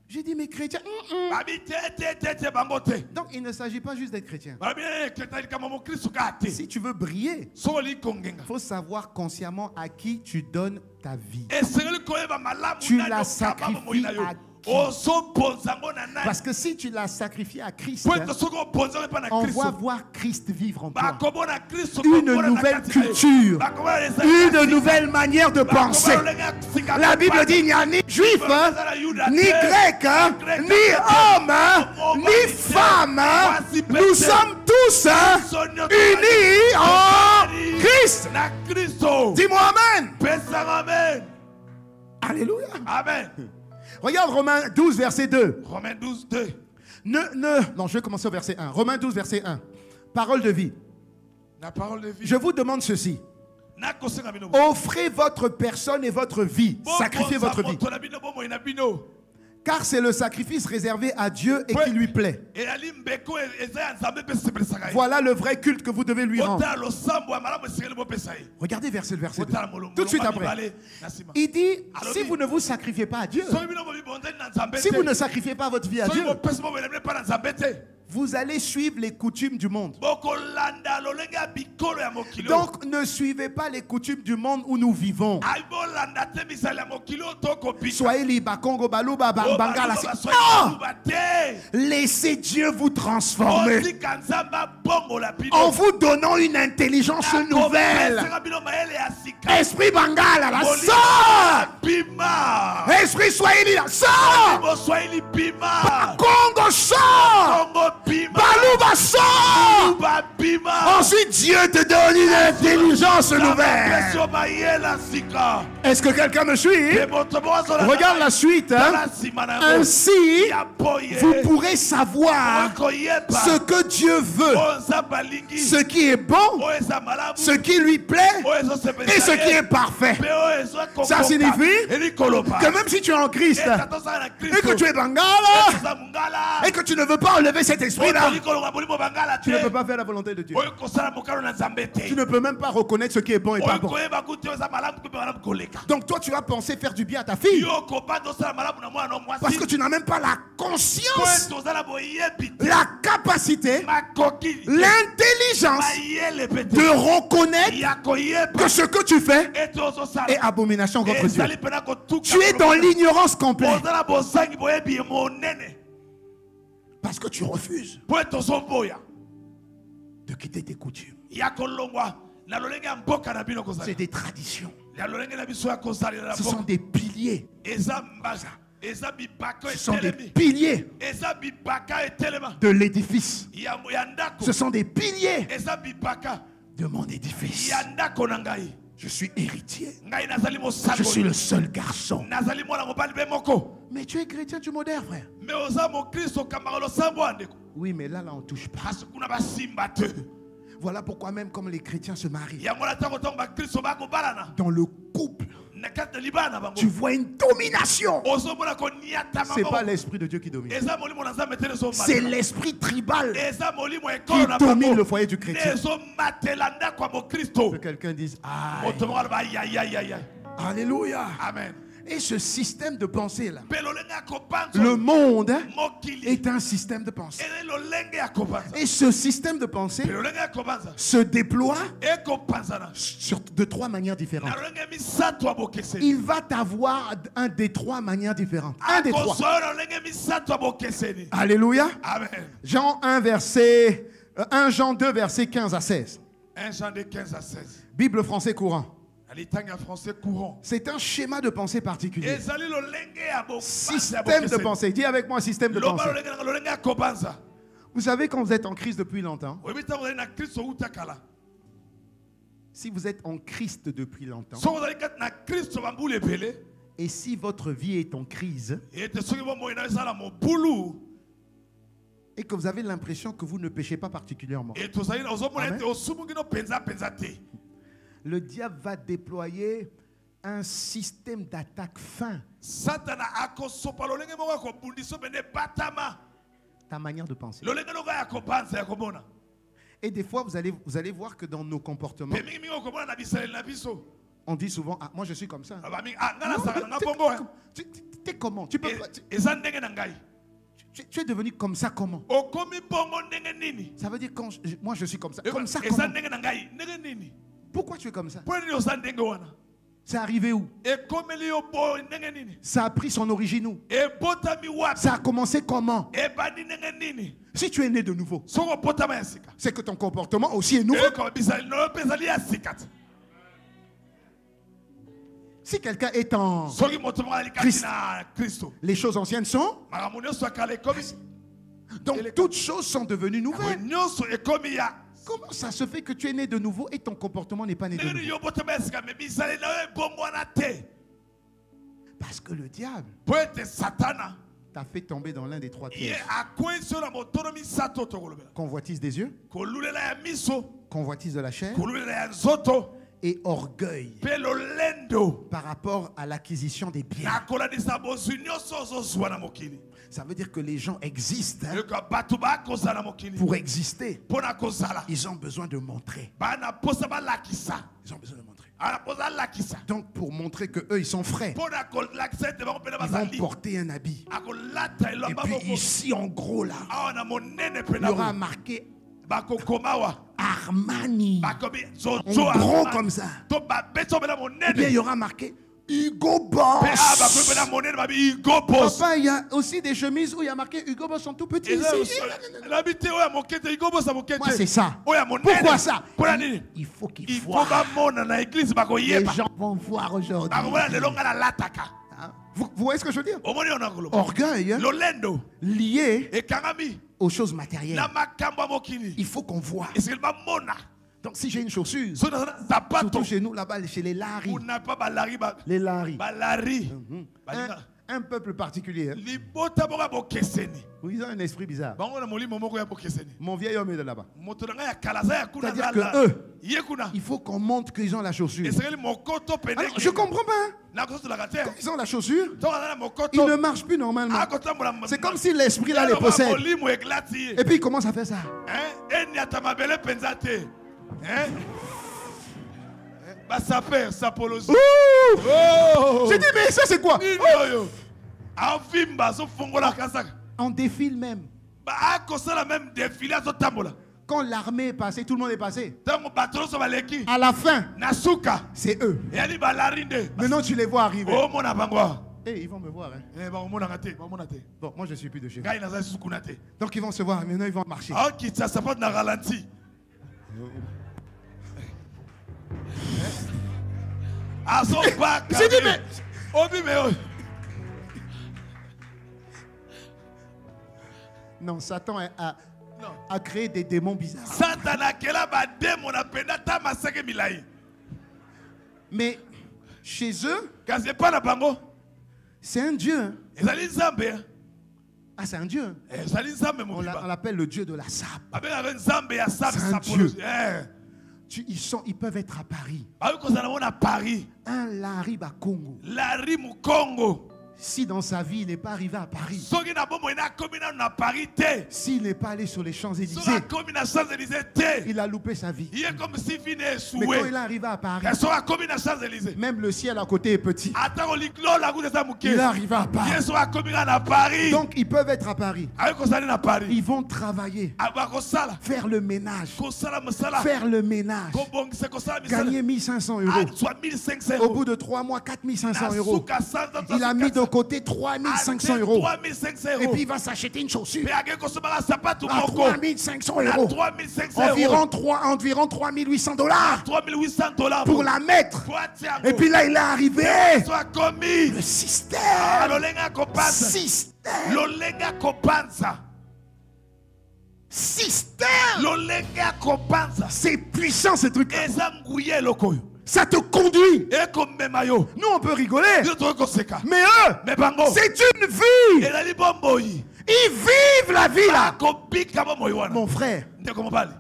J'ai dit, mais chrétien. Donc, il ne s'agit pas juste d'être chrétien. Si tu veux briller, il faut savoir consciemment à qui tu donnes ta vie. Tu la sacrifies à qui? Parce que si tu l'as sacrifié à Christ, on va voir Christ vivre en toi. Une nouvelle culture, une nouvelle manière de penser. La Bible dit il n'y a ni juif, ni grec, ni homme, ni femme. Nous sommes tous unis en Christ. Dis-moi amen. Alléluia. Amen. Regarde Romains 12, verset 2. Romains 12, 2. Non, je vais commencer au verset 1. Romains 12, verset 1. Parole de vie. La parole de vie. Je vous demande ceci. Offrez votre personne et votre vie. Sacrifiez votre vie. Car c'est le sacrifice réservé à Dieu et qui lui plaît. Voilà le vrai culte que vous devez lui rendre. Regardez le verset 2. Tout de suite après. Il dit, si vous ne vous sacrifiez pas à Dieu, si vous ne sacrifiez pas votre vie à Dieu, vous allez suivre les coutumes du monde. Donc ne suivez pas les coutumes du monde où nous vivons. Soyez libre, Congo, Balouba, Bangala. Non! Laissez Dieu vous transformer en vous donnant une intelligence nouvelle. Esprit Bangala, la sort! Esprit Swahili, la sort! Congo, sort! Balouba, sort! Ensuite, Dieu te donne une intelligence nouvelle. Est-ce que quelqu'un me suit? Regarde la suite. Hein? Ainsi, vous pourrez savoir ce que Dieu veut, ce qui est bon, ce qui lui plaît et ce qui est parfait. Ça signifie que même si tu es en Christ et que tu es Bangala et que tu ne veux pas enlever cet esprit-là, tu ne peux pas faire la volonté de Dieu. Tu ne peux même pas reconnaître ce qui est bon et pas bon. Donc toi tu vas penser faire du bien à ta fille parce que tu n'as même pas la conscience, la capacité, l'intelligence de reconnaître que ce que tu fais est abomination contre Dieu. Tu es dans l'ignorance complète parce que tu refuses de quitter tes coutumes. C'est des traditions. Ce sont des piliers. Ce sont des piliers de l'édifice. Ce sont des piliers de mon édifice. Je suis héritier. Je suis le seul garçon. Mais tu es chrétien, tu modères, frère. Oui, mais là on ne touche pas. Voilà pourquoi même comme les chrétiens se marient, dans le couple, tu vois une domination. Ce n'est pas l'esprit de Dieu qui domine. C'est l'esprit tribal qui domine le foyer du chrétien. Que quelqu'un dise aïe. Alléluia. Amen. Et ce système de pensée là, le monde est un système de pensée. Et ce système de pensée se déploie de trois manières différentes. Il va t'avoir un des trois manières différentes. Un des trois. Alléluia. Amen. Jean 1 Jean 2 versets 15 à 16. 1 Jean 2 15 à 16. Bible français courant. C'est un schéma de pensée particulier. Système de pensée. Dis avec moi système de pensée. Vous savez quand vous êtes en crise depuis longtemps, si vous êtes en Christ depuis longtemps, et si votre vie est en crise, et que vous avez l'impression que vous ne péchez pas particulièrement, amen, le diable va déployer un système d'attaque fin. Ta manière de penser. Et des fois, vous allez voir que dans nos comportements, on dit souvent, ah, moi je suis comme ça. Tu es comment? Tu es devenu comme ça comment? Ça veut dire quand moi je suis comme ça. Comme ça comment? Pourquoi tu es comme ça? C'est arrivé où? Ça a pris son origine où? Ça a commencé comment? Si tu es né de nouveau, c'est que ton comportement aussi est nouveau. Si quelqu'un est en Christ, les choses anciennes sont. Donc toutes choses sont devenues nouvelles. Comment ça se fait que tu es né de nouveau et ton comportement n'est pas né de nouveau? Parce que le diable t'a fait tomber dans l'un des trois pièges. Convoitise des yeux, convoitise de la chair et orgueil par rapport à l'acquisition des biens. Ça veut dire que les gens existent pour exister. Ils ont besoin de montrer. Ils ont besoin de montrer. Donc pour montrer que eux ils sont frais, ils vont porter un habit. Et puis ici en gros là, il y aura marqué Armani. En gros comme ça. Et bien il y aura marqué Hugo Boss. Papa, il y a aussi des chemises où il y a marqué Hugo Boss sont tout petits ici. Moi c'est ça. Pourquoi ça? Il faut qu'ils voient. Les gens vont voir aujourd'hui. Vous voyez ce que je veux dire? Orgueil lié aux choses matérielles. Il faut qu'on voie. Donc si j'ai une chaussure, surtout chez nous là-bas, chez les Larry. Les Larry. Un peuple particulier. Oui, ils ont un esprit bizarre. Mon vieil homme est de là-bas. C'est-à-dire que eux, il faut qu'on montre qu'ils ont la chaussure. Alors, je comprends pas. Quand ils ont la chaussure, ils ne marchent plus normalement. C'est comme si l'esprit là les possède. Et puis ils commencent à faire ça. J'ai dit mais ça c'est quoi? On défile même. Quand l'armée est passée, tout le monde est passé. À la fin, c'est eux. Maintenant tu les vois arriver. Ils vont me voir. Bon, moi je suis plus de chez vous. Donc ils vont se voir, maintenant ils vont marcher. J'ai dit mais non, Satan a créé des démons bizarres. Mais chez eux, c'est un Dieu. Ah, c'est un Dieu. On l'appelle le Dieu de la sable. C'est un Dieu. Ils peuvent être à Paris. Un Larry Congo. Si dans sa vie il n'est pas arrivé à Paris, s'il n'est pas allé sur les Champs-Élysées, il a loupé sa vie. Mais quand il est arrivé à Paris, même le ciel à côté est petit. Il est arrivé à Paris. Donc ils peuvent être à Paris. Ils vont travailler, faire le ménage, gagner 1500 €. Au bout de 3 mois, 4500 €. Il a mis de côté 3500 €. Et puis il va s'acheter une chaussure à 3500 €. Environ 3800 $ pour la mettre. Et puis là il est arrivé. Le système. C'est puissant ce truc. Ça te conduit. Nous on peut rigoler. Mais eux, c'est une vie. Ils vivent la vie là. Mon frère,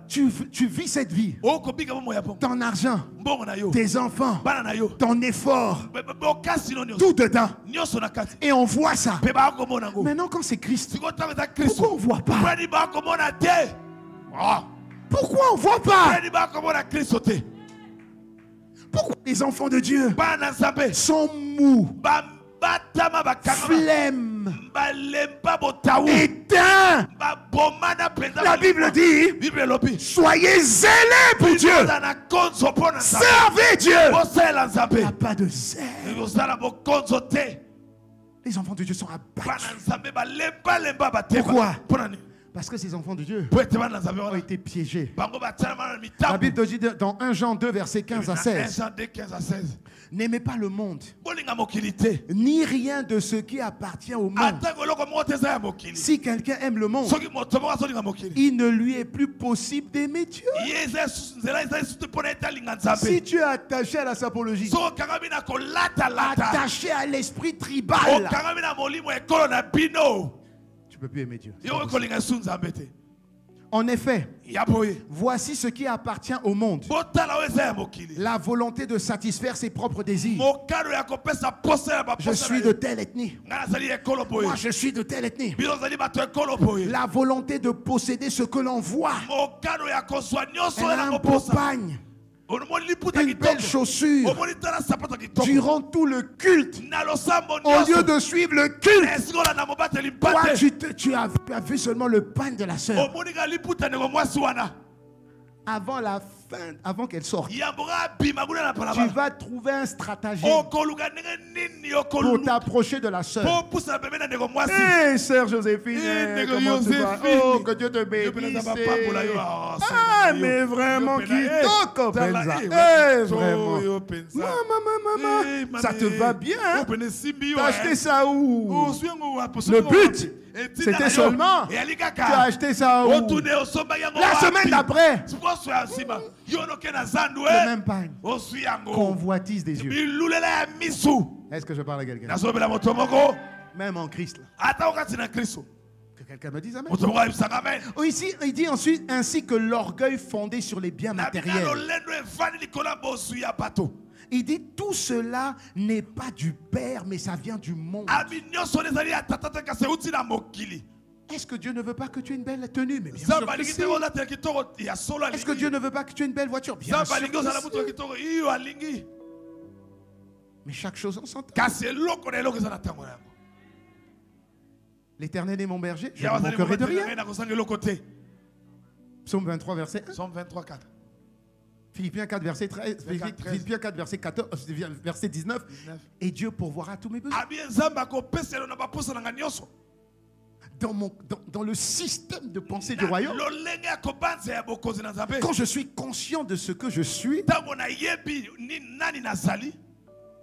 tu vis cette vie. Ton argent, tes enfants, ton effort, tout dedans. Et on voit ça. Maintenant quand c'est Christ, pourquoi on ne voit pas? Pourquoi on ne voit pas? Pourquoi les enfants de Dieu sont mous, flemme, éteints? La Bible dit, soyez zélés pour Dieu. Servez Dieu. Il n'y a pas de zèle. Les enfants de Dieu sont abattus. Pourquoi? Parce que ces enfants de Dieu ont été piégés. La Bible dit dans 1 Jean 2, verset 15 à 16. N'aimez pas le monde, ni rien de ce qui appartient au monde. Si quelqu'un aime le monde, il ne lui est plus possible d'aimer Dieu. Si tu es attaché à la sapologie, attaché à l'esprit tribal, tu ne peux plus aimer Dieu. En effet, voici ce qui appartient au monde. La volonté de satisfaire ses propres désirs. Je suis de telle ethnie. Moi, je suis de telle ethnie. La volonté de posséder ce que l'on voit. Elle accompagne une belle chaussure durant tout le culte. Au lieu de suivre le culte, toi, tu as vu seulement le pain de la sœur. Avant la fin, avant qu'elle sorte, tu vas trouver un stratagème pour t'approcher de la sœur. Hé, sœur Joséphine, comment tu vas? Oh, que Dieu te bénisse. Ah, mais vraiment, qui donc, vraiment. Maman, ça te va bien, hein? T'as acheté ça où? Le but, c'était seulement, tu as acheté ça où? La semaine d'après, le même pain. Convoitise des yeux. Est-ce que je parle à quelqu'un? Même en Christ. Là. Que quelqu'un me dise amen. Ici, il dit ensuite ainsi que l'orgueil fondé sur les biens matériels. Il dit tout cela n'est pas du Père, mais ça vient du monde. Est-ce que Dieu ne veut pas que tu aies une belle tenue? Mais bien sûr que si. Est-ce que Dieu ne veut pas que tu aies une belle voiture? Bien sûr que si. Mais chaque chose en son temps. L'Éternel est mon berger, je ne manquerai de rien. Psaume 23, verset 1. Psaume 23, 4. Philippiens 4, verset 13. Philippiens 4, verset 14, verset 19. Et Dieu pourvoira tous mes besoins. Dans le système de pensée du royaume, quand je suis conscient de ce que je suis,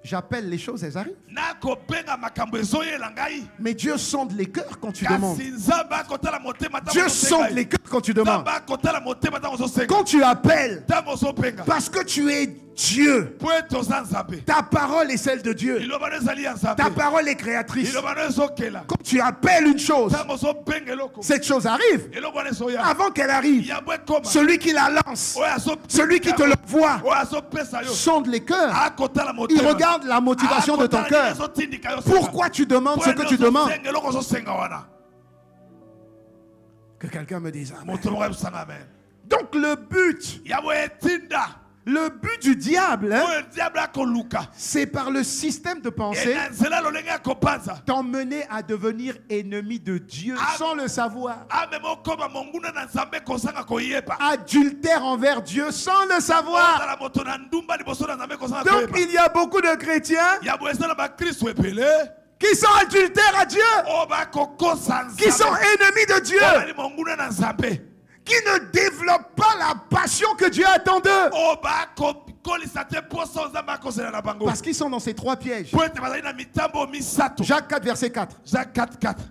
j'appelle les choses, elles arrivent. Mais Dieu sonde les cœurs quand tu demandes. Dieu sonde les cœurs quand tu demandes. Quand tu appelles, parce que tu es Dieu, ta parole est celle de Dieu. Ta parole est créatrice. Quand tu appelles une chose, cette chose arrive. Avant qu'elle arrive, celui qui la lance, celui qui te l'envoie, sonde les cœurs. Il regarde la motivation de ton cœur. Pourquoi tu demandes ce que tu demandes? Que quelqu'un me dise amen. Donc le but du diable, c'est par le système de pensée t'emmener à devenir ennemi de Dieu sans le savoir. Adultère envers Dieu sans le savoir. Donc il y a beaucoup de chrétiens qui sont adultères à Dieu, qui sont ennemis de Dieu, qui ne développent pas la passion que Dieu attend d'eux. Parce qu'ils sont dans ces trois pièges. Jacques 4, verset 4.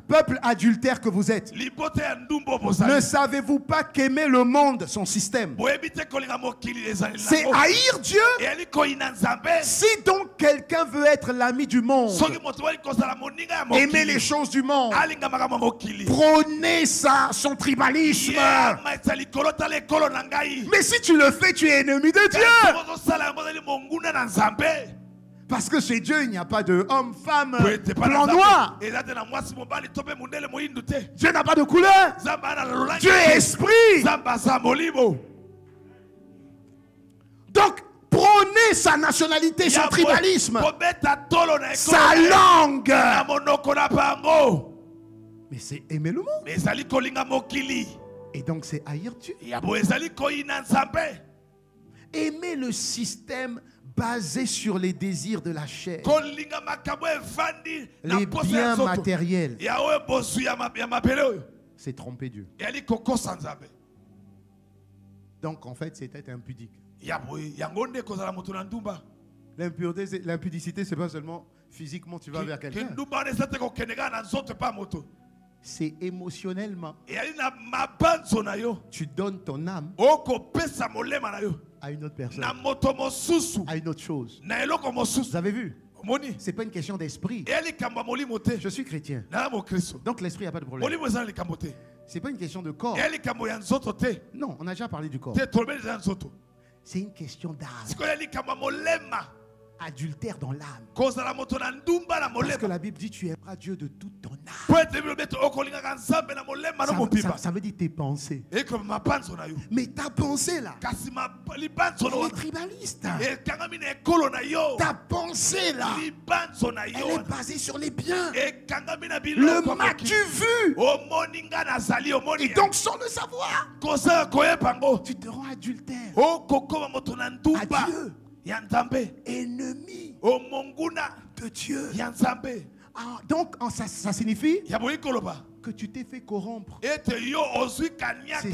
Peuple adultère que vous êtes, ne savez-vous pas qu'aimer le monde, son système, c'est haïr Dieu? Si donc quelqu'un veut être l'ami du monde, aimer les choses du monde, prôner son tribalisme, mais si tu le fais, tu es ennemi de Dieu. Parce que chez Dieu, il n'y a pas de homme, femme, blanc, noir. Dieu n'a pas de couleur. Dieu est esprit. Donc, prôner sa nationalité, son tribalisme, sa langue. Mais c'est aimer le monde. Et donc, c'est haïr Dieu. Aimer le système basé sur les désirs de la chair, les biens matériels, c'est tromper Dieu. Donc en fait c'était impudique. L'impudicité c'est pas seulement physiquement tu vas vers quelqu'un, c'est émotionnellement. Tu donnes ton âme à une autre personne, à une autre chose. Vous avez vu? C'est pas une question d'esprit. Je suis chrétien, donc l'esprit n'a pas de problème. C'est pas une question de corps. Non, on a déjà parlé du corps. C'est une question d'âme. adultère dans l'âme. Parce que la Bible dit tu aimeras Dieu de toute ton âme. Ça veut dire tes pensées. Mais ta pensée là, elle est tribaliste. Ta pensée là, elle est basée sur les biens. Le m'as-tu vu? Et donc sans le savoir, tu te rends adultère à Dieu. Ennemi de Dieu. Donc ça signifie que tu t'es fait corrompre. C'est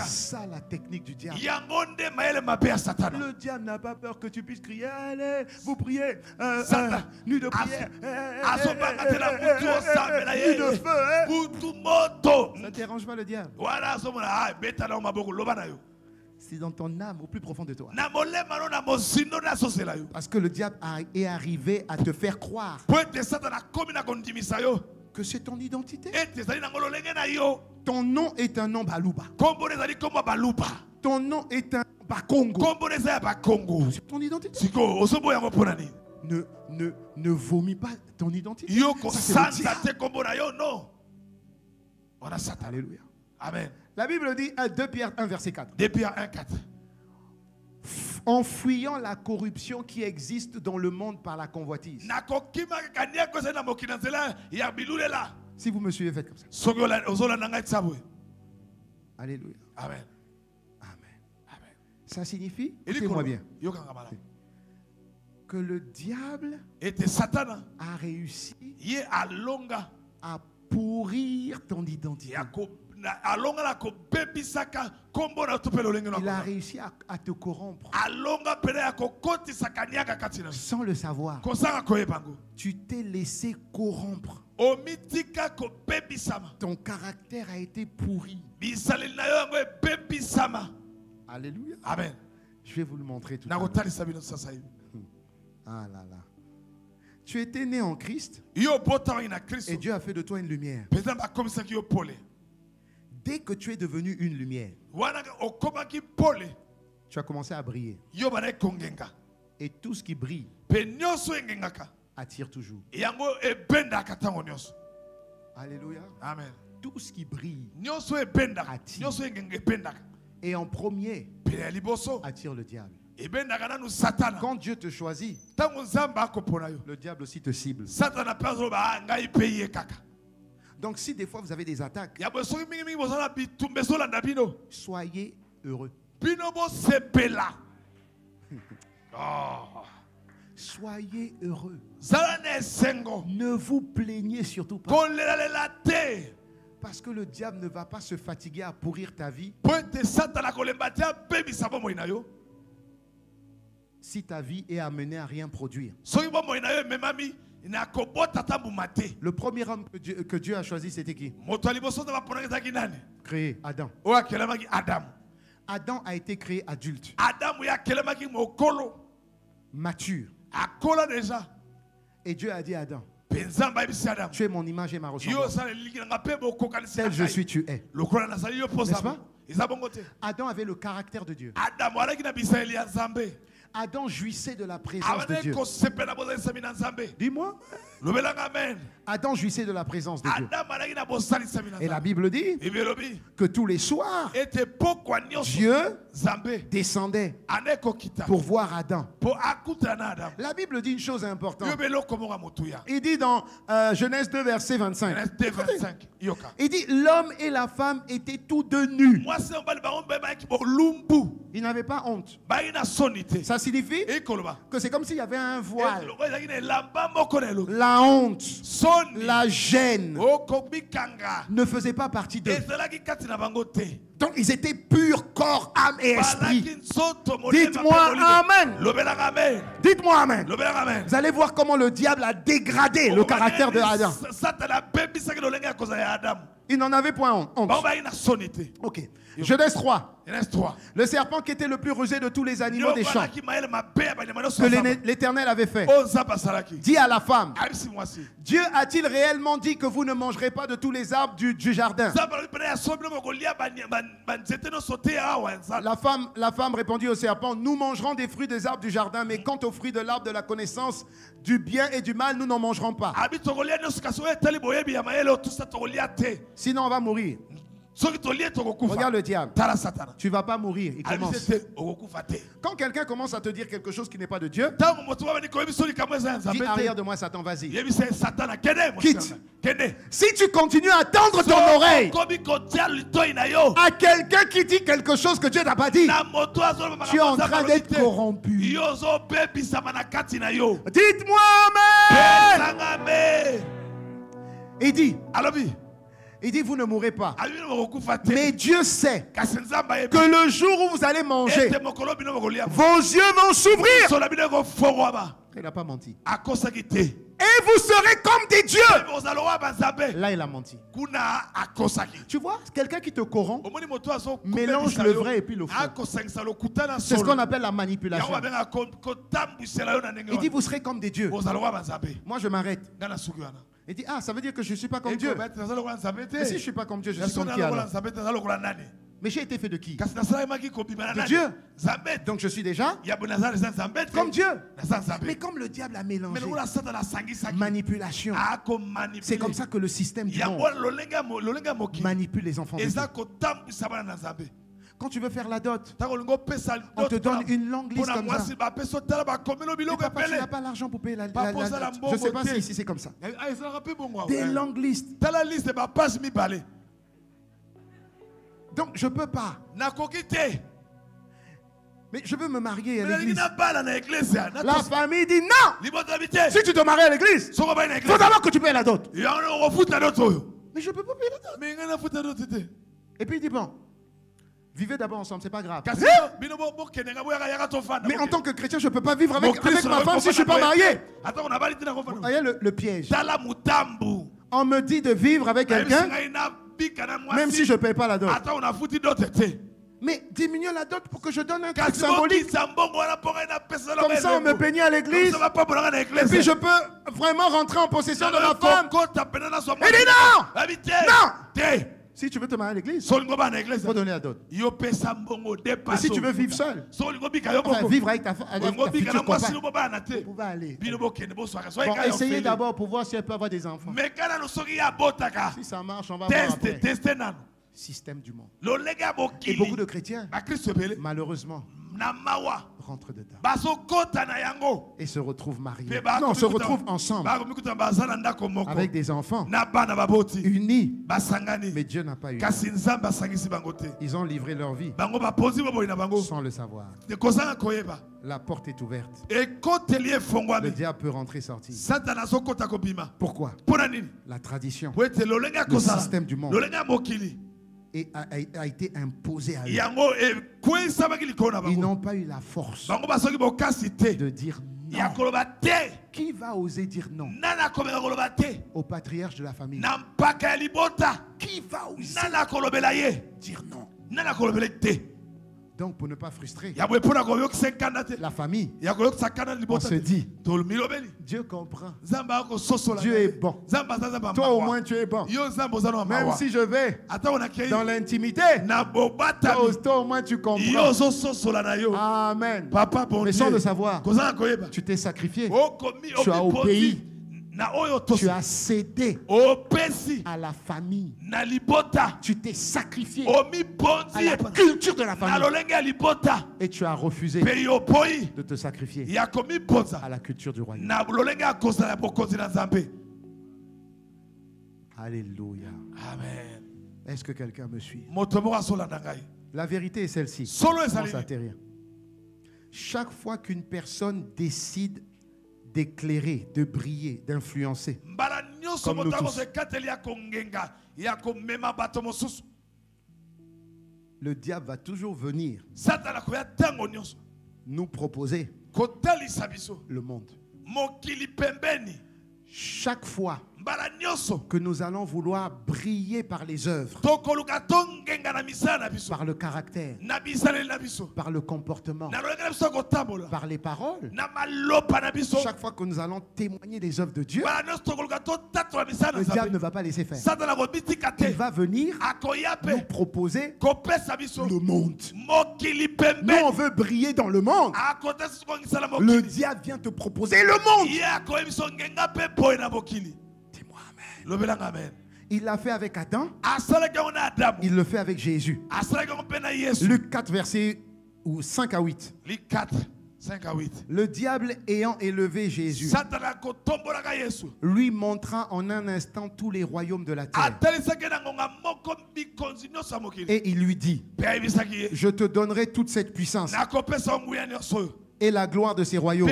ça la technique du diable. Le diable n'a pas peur que tu puisses crier. Allez, vous priez. Nuit de prière. Nuit de feu. Ça ne dérange pas le diable. C'est dans ton âme au plus profond de toi. Parce que le diable est arrivé à te faire croire que c'est ton identité. Ton nom est un nom Baluba. Ton nom est un Bakongo. C'est ton identité. Ne vomis pas ton identité. Ça, c'est le diable. Alléluia. Amen. La Bible dit 2 Pierre 1 verset 4. 2 Pierre 1 4. En fuyant la corruption qui existe dans le monde par la convoitise. Si vous me suivez, faites comme ça. Alléluia. Amen. Amen. Ça signifie, écoutez-moi bien, que le diable a réussi à pourrir ton identité. Il a réussi à te corrompre sans le savoir. Tu t'es laissé corrompre. Ton caractère a été pourri. Alléluia. Amen. Je vais vous le montrer tout à l'heure. Ah là là. Tu étais né en Christ et Dieu a fait de toi une lumière. Dès que tu es devenu une lumière, tu as commencé à briller. Et tout ce qui brille attire toujours. Alléluia. Amen. Tout ce qui brille attire. Et en premier attire le diable. Quand Dieu te choisit, le diable aussi te cible. Donc si des fois vous avez des attaques, soyez heureux. Soyez heureux. Ne vous plaignez surtout pas. Parce que le diable ne va pas se fatiguer à pourrir ta vie si ta vie est amenée à rien produire. Le premier homme que Dieu a choisi, c'était qui? Créé, Adam. Adam a été créé adulte, mature. Et Dieu a dit à Adam, tu es mon image et ma ressemblance. Tel je suis, tu es. N'est-ce pas? Adam avait le caractère de Dieu. Adam jouissait de la présence de Dieu. Dis-moi. Adam jouissait de la présence de Dieu. Et la Bible dit que tous les soirs, Dieu descendait pour voir Adam. La Bible dit une chose importante. Il dit dans Genèse 2 verset 25. Il dit l'homme et la femme étaient tous deux nus. Ils n'avaient pas honte. Ça signifie que c'est comme s'il y avait un voile. La honte, la gêne ne faisait pas partie d'eux. Donc ils étaient purs, corps, âme et esprit. Dites-moi Amen. Dites-moi Amen. Vous allez voir comment le diable a dégradé le caractère de Adam. Il n'en avait point honte. Ok. Genèse 3. Le serpent qui était le plus rusé de tous les animaux des champs que l'Éternel avait fait dit à la femme, Dieu a-t-il réellement dit que vous ne mangerez pas de tous les arbres du jardin? La femme répondit au serpent, nous mangerons des fruits des arbres du jardin, mais quant aux fruits de l'arbre de la connaissance du bien et du mal, nous n'en mangerons pas. Sinon on va mourir. Regarde le diable. Tu ne vas pas mourir. Il commence. Quand quelqu'un commence à te dire quelque chose qui n'est pas de Dieu, dis arrière de moi Satan, vas-y. Quitte. Si tu continues à tendre ton oreille à quelqu'un qui dit quelque chose que Dieu n'a pas dit, tu es en train d'être corrompu. Dites-moi Amen. Il dit, vous ne mourrez pas. Mais Dieu sait que le jour où vous allez manger, vos yeux vont s'ouvrir. Il n'a pas menti. Et vous serez comme des dieux. Là, il a menti. Tu vois, quelqu'un qui te corrompt mélange le vrai et puis le faux. C'est ce qu'on appelle la manipulation. Il dit, vous serez comme des dieux. Moi, je m'arrête. Il dit, ça veut dire que je ne suis pas comme Dieu. Et si je ne suis pas comme Dieu, je suis comme qui alors? Mais j'ai été fait de qui? De Dieu. Donc je suis déjà comme Dieu. Mais comme le diable a mélangé manipulation, c'est comme ça que le système du monde manipule les enfants de Dieu. Quand tu veux faire la dot, on te donne une longue liste comme ça. Et papa, tu n'as pas l'argent pour payer la dot. Je ne sais pas si c'est comme ça. Des longues listes. Donc je ne peux pas. Mais je veux me marier à l'église. La famille dit non. Si tu te maries à l'église, il faut d'abord que tu payes la dot. Mais je ne peux pas payer la dot. Et puis il dit bon, vivez d'abord ensemble, c'est pas grave. Mais en tant que chrétien, je ne peux pas vivre avec ma femme si je ne suis pas marié. Vous voyez le piège. On me dit de vivre avec quelqu'un, même si je ne paye pas la dot. Mais diminue la dot pour que je donne un truc symbolique. Comme ça, on me peignit à l'église. Et puis je peux vraiment rentrer en possession de ma femme. Il dit non! Non! Si tu veux te marier à l'église, il faut donner la dot. Mais si tu veux vivre seul, enfin, vivre avec ta future compagne, vous pouvez aller. Bon, essayez d'abord pour voir si elle peut avoir des enfants. Si ça marche, on va voir après. Système du monde. Et beaucoup de chrétiens, malheureusement, rentrent dedans et se retrouvent mariés. Non, se retrouvent ensemble avec des enfants unis. Mais Dieu n'a pas uni. Ils ont livré leur vie sans le savoir. La porte est ouverte. Le diable peut rentrer et sortir. Pourquoi? La tradition, le système du monde a été imposé à eux. Ils n'ont pas eu la force de dire non. Qui va oser dire non au patriarche de la famille? Qui va oser dire non? Donc pour ne pas frustrer la famille, on se dit, Dieu comprend. Dieu est bon. Toi au moins tu es bon. Même si je vais dans l'intimité, toi au moins tu comprends. Amen. Mais sans le savoir, tu t'es sacrifié. Tu as obéi. Tu as cédé à la famille. Tu t'es sacrifié à la culture de la famille. Et tu as refusé de te sacrifier à la culture du royaume. Alléluia. Amen. Est-ce que quelqu'un me suit? La vérité est celle-ci. Chaque fois qu'une personne décide d'éclairer, de briller, d'influencer, comme nous tous, le diable va toujours venir nous proposer le monde. Chaque fois que nous allons vouloir briller par les œuvres, par le caractère, par le comportement, par les paroles. Chaque fois que nous allons témoigner des œuvres de Dieu, le diable ne va pas laisser faire. Il va venir nous proposer le monde. Nous, on veut briller dans le monde. Le diable vient te proposer le monde. Dis-moi amen. Il l'a fait avec Adam. Il le fait avec Jésus. Luc 4, versets 5 à 8. Luc 4, 5 à 8. Le diable ayant élevé Jésus, lui montra en un instant tous les royaumes de la terre. Et il lui dit, je te donnerai toute cette puissance et la gloire de ces royaumes.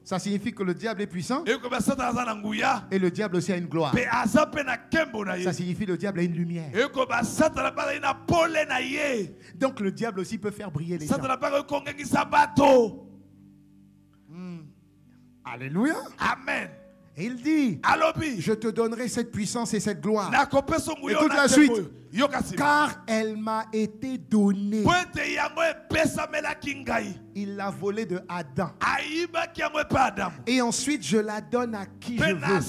Ça signifie que le diable est puissant et le diable aussi a une gloire. Ça signifie que le diable a une lumière. Donc le diable aussi peut faire briller les gens. Alléluia. Amen. Et il dit, je te donnerai cette puissance et cette gloire. Écoute la suite. Car elle m'a été donnée. Il l'a volée de Adam. Et ensuite je la donne à qui je veux.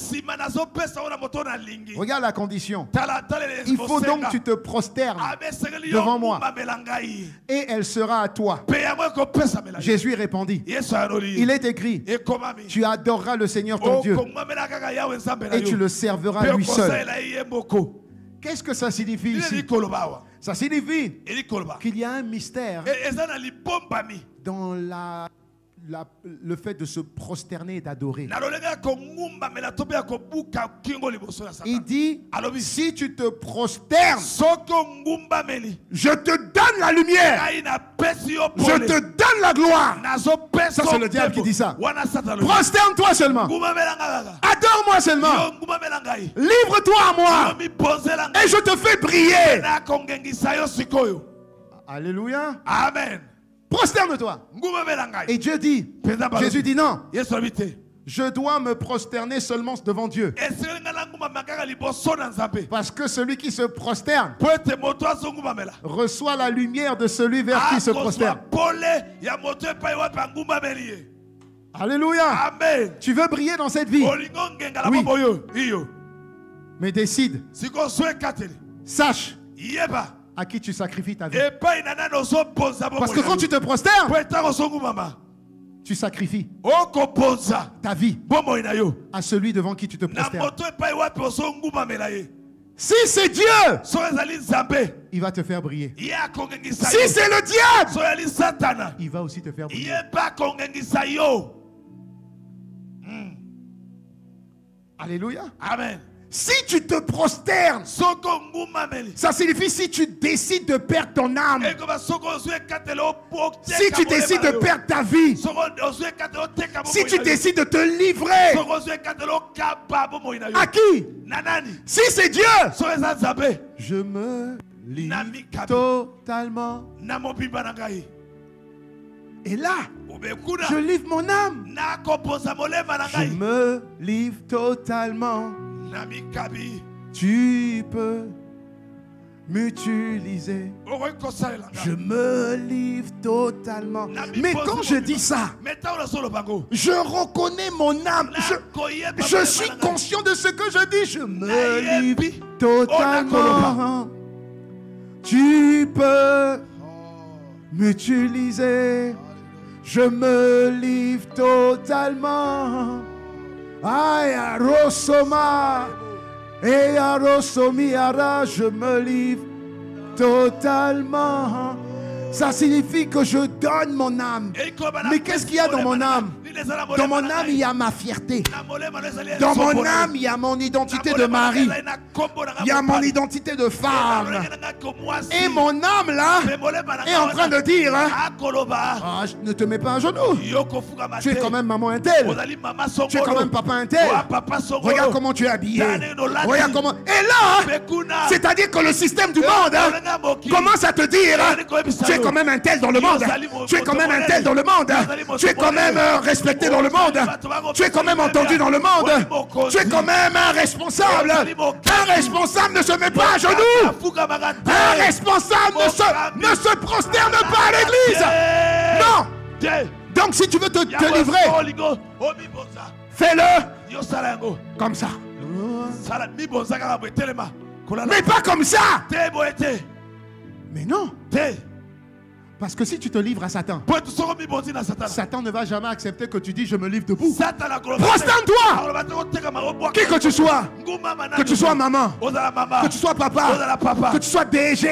Regarde la condition. Il faut donc que tu te prosternes devant moi. Et elle sera à toi. Jésus répondit, il est écrit, tu adoreras le Seigneur ton Dieu et tu le serviras lui seul. Qu'est-ce que ça signifie ici? Ça signifie qu'il y a un mystère dans le fait de se prosterner et d'adorer. Il dit, si tu te prosternes, je te donne la lumière, je te donne la gloire. Ça c'est le diable qui dit ça. Prosterne-toi seulement, adore-moi seulement, livre-toi à moi et je te fais briller. Alléluia. Amen. Prosterne-toi. Et Dieu dit, Jésus dit non. Je dois me prosterner seulement devant Dieu. Parce que celui qui se prosterne reçoit la lumière de celui vers qui se prosterne. Alléluia. Amen. Tu veux briller dans cette vie? Oui. Mais décide. Sache à qui tu sacrifies ta vie. Parce que quand tu te prosternes, tu sacrifies ta vie à celui devant qui tu te prosternes. Si c'est Dieu, il va te faire briller. Si c'est le diable, il va aussi te faire briller. Alléluia. Amen. Si tu te prosternes, ça signifie si tu décides de perdre ton âme, si tu décides de perdre ta vie, si tu décides de te livrer, à qui? Si c'est Dieu, je me livre totalement. Et là, je livre mon âme. Je me livre totalement. Tu peux m'utiliser. Je me livre totalement. Mais quand je dis ça, je reconnais mon âme. Je suis conscient de ce que je dis. Je me livre totalement. Tu peux m'utiliser. Je me livre totalement. Aïe, Rosoma et Rosomiara, je me livre totalement. Ça signifie que je donne mon âme. Mais qu'est-ce qu'il y a dans mon âme? Dans mon âme, il y a ma fierté. Dans mon âme, il y a mon identité de mari. Il y a mon identité de femme. Et mon âme, là, est en train de dire, ah, ne te mets pas à genoux. Tu es quand même maman intel. Tu es quand même papa intel. Regarde comment tu es habillé. Regarde comment... Et là, c'est-à-dire que le système du monde commence à te dire, tu es es quand même un tel dans le monde. Tu es quand même un tel dans le monde. Tu es quand même respecté dans le monde. Tu es quand même entendu dans le monde. Tu es quand même un responsable. Un responsable ne se met pas à genoux. Un responsable ne se prosterne pas à l'église. Non. Donc si tu veux te livrer, fais-le comme ça. Mais pas comme ça. Mais non. Parce que si tu te livres à Satan, Satan ne va jamais accepter que tu dis je me livre debout. Prosterne-toi. Qui que tu sois maman, que tu sois papa, que tu sois DG,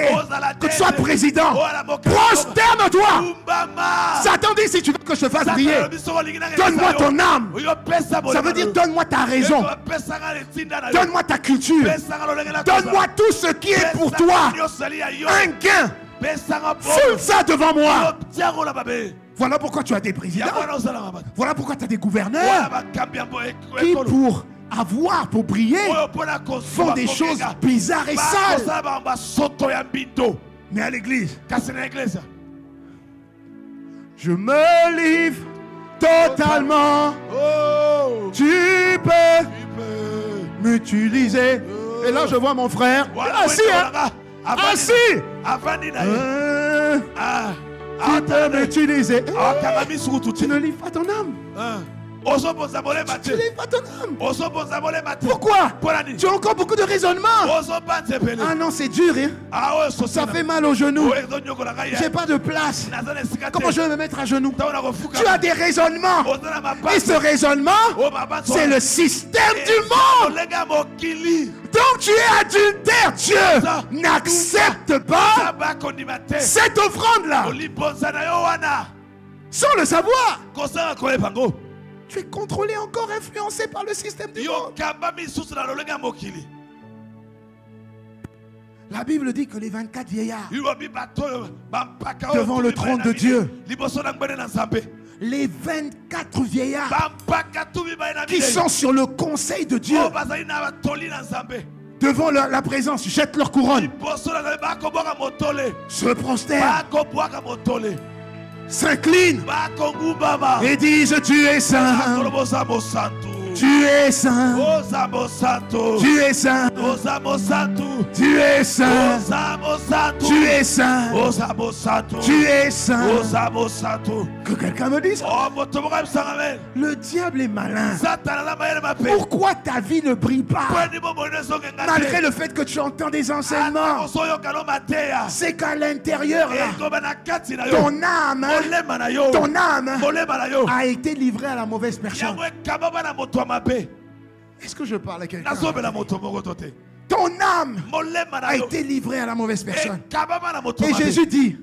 que tu sois président, prosterne-toi. Satan dit si tu veux que je te fasse briller, donne-moi ton âme. Ça veut dire donne-moi ta raison, donne-moi ta culture, donne-moi tout ce qui est pour toi un gain. Foule ça devant moi. Voilà pourquoi tu as des présidents. Voilà pourquoi tu as des gouverneurs qui pour briller font des choses bizarres et sales. Mais à l'église, je me livre totalement. Tu peux m'utiliser. Et là je vois mon frère assis, assis. Tu peux m'utiliser. Tu ne livres pas ton âme. Tu ne livres pas ton âme. Pourquoi? Tu as encore beaucoup de raisonnement. Ah non, c'est dur. Hein? Ça fait mal aux genoux. J'ai pas de place. Comment je vais me mettre à genoux? Tu as des raisonnements. Et ce raisonnement, c'est le système du monde. Donc tu es adultère. Dieu n'accepte pas cette offrande-là. Sans le savoir. Tu es contrôlé, encore influencé par le système du monde. La Bible dit que les 24 vieillards devant le trône de Dieu, les 24 vieillards qui sont sur le conseil de Dieu, devant la présence, jettent leur couronne, se prosternent, s'inclinent et disent tu es saint. Tu es saint. Tu es saint. Tu es saint. Tu es saint. Tu es saint. Que quelqu'un me dise. Le diable est malin. Pourquoi ta vie ne brille pas malgré le fait que tu entends des enseignements? C'est qu'à l'intérieur, ton âme a été livrée à la mauvaise personne. Est-ce que je parle à quelqu'un? Ton âme a été livrée à la mauvaise personne. Et Jésus dit,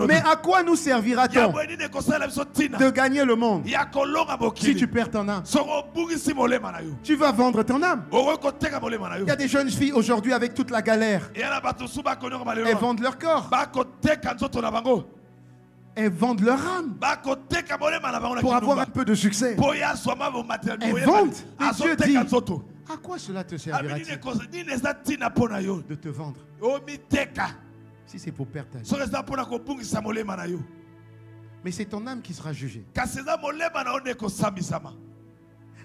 mais à quoi nous servira-t-on de gagner le monde si tu perds ton âme? Tu vas vendre ton âme. Il y a des jeunes filles aujourd'hui avec toute la galère. Elles vendent leur corps. Elles vendent leur âme pour avoir un peu de succès. Elles vendent. Et Dieu dit, à quoi cela te servira-t-il de te vendre si c'est pour perdre ta vie? Mais c'est ton âme qui sera jugée.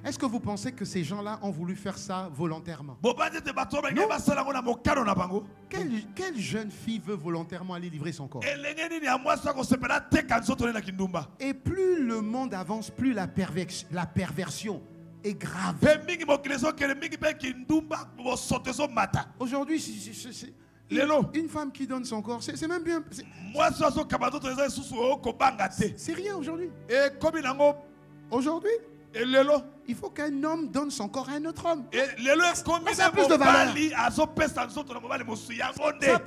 Est-ce que vous pensez que ces gens-là ont voulu faire ça volontairement? Non. Quelle jeune fille veut volontairement aller livrer son corps? Et plus le monde avance, plus la perversion est grave. Aujourd'hui, une femme qui donne son corps, c'est même bien. C'est rien aujourd'hui. Aujourd'hui, il faut qu'un homme donne son corps à un autre homme. Ça a plus de valeur.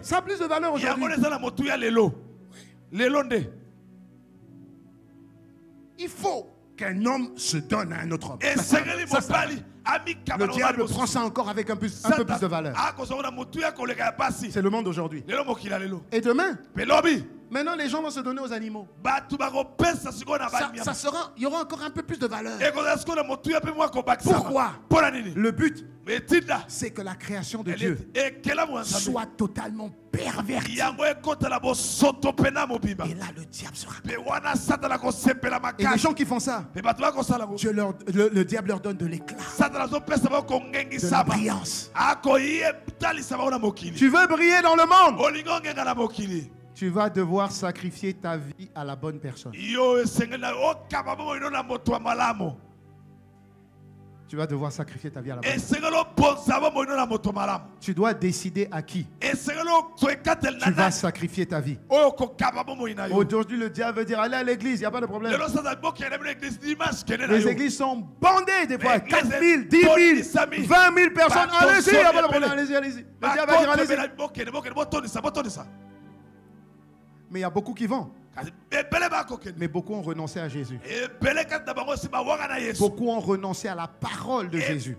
Ça a plus de valeur aujourd'hui. Il faut qu'un homme se donne à un autre homme. Le diable prend ça encore avec un peu plus de valeur. C'est le monde aujourd'hui. Et demain, Maintenant, les gens vont se donner aux animaux. Il y aura encore un peu plus de valeur. Pourquoi? Le but, c'est que la création de Dieu soit totalement pervertie. Et là, le diable sera. Et les gens qui font ça, le diable leur donne de l'éclat, de la brillance. Tu veux briller dans le monde? Tu vas devoir sacrifier ta vie à la bonne personne. Tu vas devoir sacrifier ta vie à la bonne personne. Tu dois décider à qui tu vas sacrifier ta vie. Aujourd'hui, le diable veut dire allez à l'église, il n'y a pas de problème. Les églises sont bandées des fois. 4 000, 10 000, 20 000 personnes. Allez-y, il n'y a pas de problème. Allez-y, allez-y. Le diable va dire allez-y. Mais il y a beaucoup qui vont. Mais beaucoup ont renoncé à Jésus. Beaucoup ont renoncé à la parole de Jésus.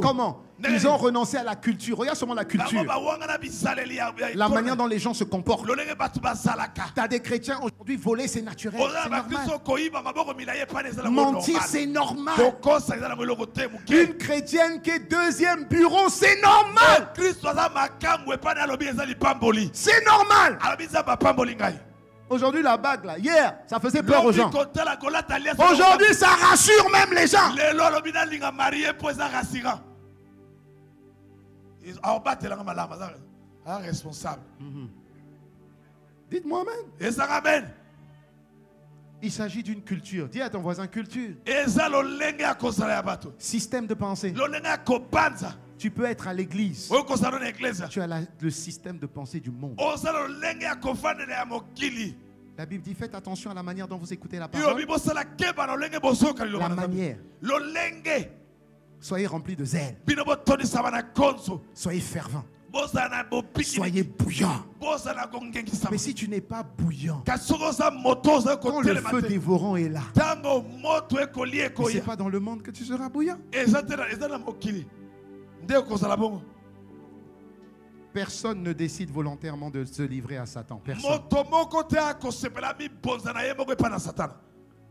Comment? Ils ont renoncé à la culture. Regarde seulement la culture. La manière dont les gens se comportent. Tu as des chrétiens aujourd'hui, voler c'est naturel. C'est normal. Mentir c'est normal. Une chrétienne qui est deuxième bureau, c'est normal. C'est normal. Aujourd'hui, la bague, là, hier, ça faisait peur aux gens. Aujourd'hui, ça rassure même les gens. Responsable. Dites-moi amen. Il s'agit d'une culture. Dis à ton voisin culture. Système de pensée. Tu peux être à l'église. Tu as le système de pensée du monde. La Bible dit faites attention à la manière dont vous écoutez la parole. La manière. Soyez remplis de zèle. Soyez fervents. Soyez bouillants. Mais si tu n'es pas bouillant, quand le feu dévorant est là, c'est pas dans le monde que tu seras bouillant. Personne ne décide volontairement de se livrer à Satan. Personne.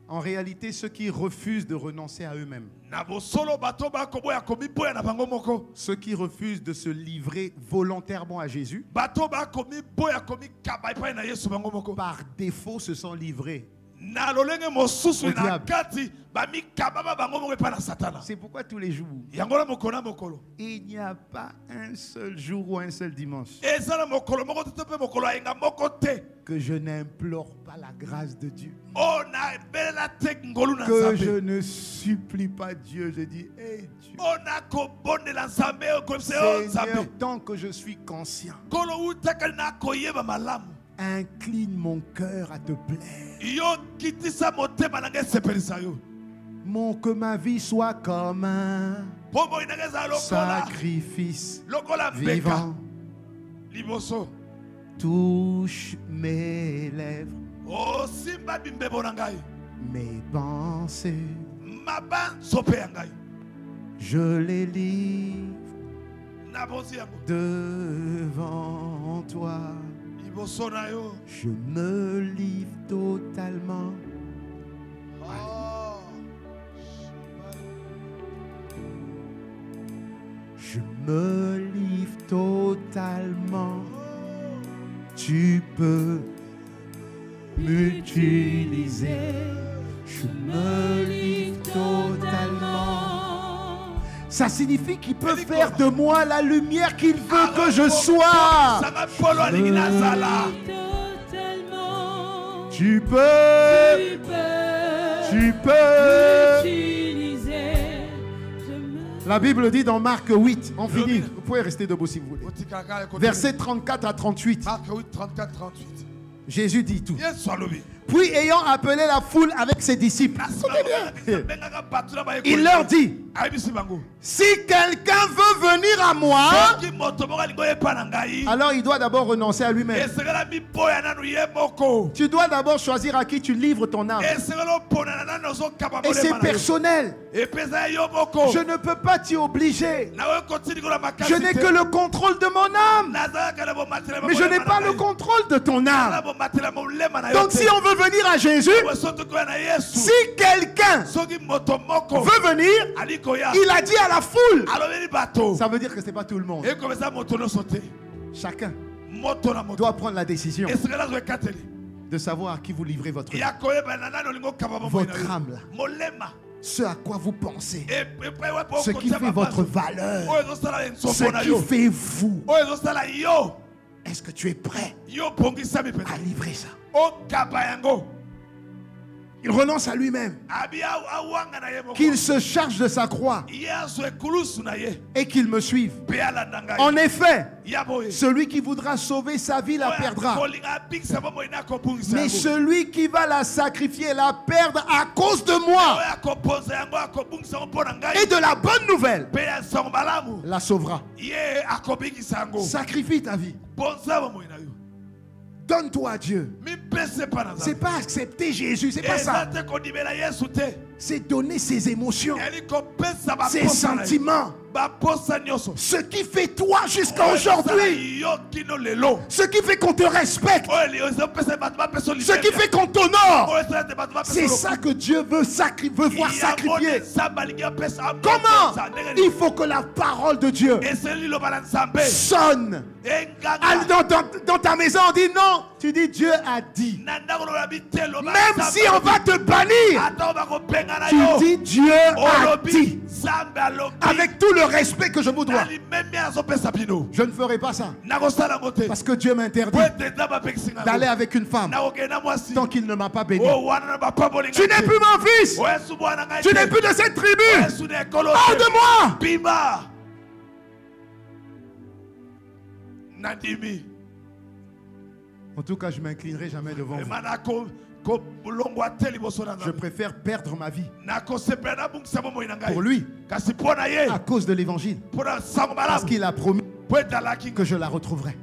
En réalité, ceux qui refusent de renoncer à eux-mêmes, ceux qui refusent de se livrer volontairement à Jésus, par défaut se sont livrés au diable. C'est pourquoi tous les jours, il n'y a pas un seul jour ou un seul dimanche que je n'implore pas la grâce de Dieu, que je ne supplie pas Dieu. Je dis, hey Dieu, Seigneur, tant que je suis conscient, incline mon cœur à te plaire. Que ma vie soit comme un sacrifice vivant. Touche mes lèvres, mes pensées, je les livre devant toi. Je me livre totalement. Je me livre totalement. Tu peux m'utiliser. Je me livre totalement. Ça signifie qu'il peut faire de moi la lumière qu'il veut que je sois. Tu peux. La Bible dit dans Marc 8, on finit, vous pouvez rester debout si vous voulez. Versets 34 à 38. Marc 8, 34, 38. Jésus dit tout. Puis ayant appelé la foule avec ses disciples, il leur dit, Si quelqu'un veut venir à moi, alors il doit d'abord renoncer à lui-même. Tu dois d'abord choisir à qui tu livres ton âme. Et c'est personnel. Je ne peux pas t'y obliger. Je n'ai que le contrôle de mon âme. Mais je n'ai pas le contrôle de ton âme. Donc si on veut venir à Jésus, si quelqu'un veut venir, il a dit à la foule. Ça veut dire que ce n'est pas tout le monde. Chacun doit prendre la décision de savoir à qui vous livrez votre âme. Votre âme là. Ce à quoi vous pensez. Ce qui fait votre valeur. Ce qui fait vous. Est-ce que tu es prêt à livrer ça? Il renonce à lui-même. Qu'il se charge de sa croix et qu'il me suive. En effet, celui qui voudra sauver sa vie la perdra. Mais celui qui va la sacrifier la perdre à cause de moi et de la bonne nouvelle la sauvera. Sacrifie ta vie. Donne-toi à Dieu. C'est pas accepter Jésus, c'est pas ça. C'est donner ses émotions, ses sentiments, ce qui fait toi jusqu'à aujourd'hui, ce qui fait qu'on te respecte, ce qui fait qu'on t'honore. C'est ça que Dieu veut voir sacrifier. Comment? Il faut que la parole de Dieu sonne. Dans ta maison on dit non, tu dis Dieu a dit. Même si on va te bannir, tu dis Dieu a dit. Avec tout le respect que je vous dois. Je ne ferai pas ça. Parce que Dieu m'interdit d'aller avec une femme tant qu'il ne m'a pas béni. Tu n'es plus mon fils. Tu n'es plus de cette tribu. Hors de moi. En tout cas, je ne m'inclinerai jamais devant vous. Je préfère perdre ma vie pour lui à cause de l'évangile, parce qu'il a promis que je la retrouverai.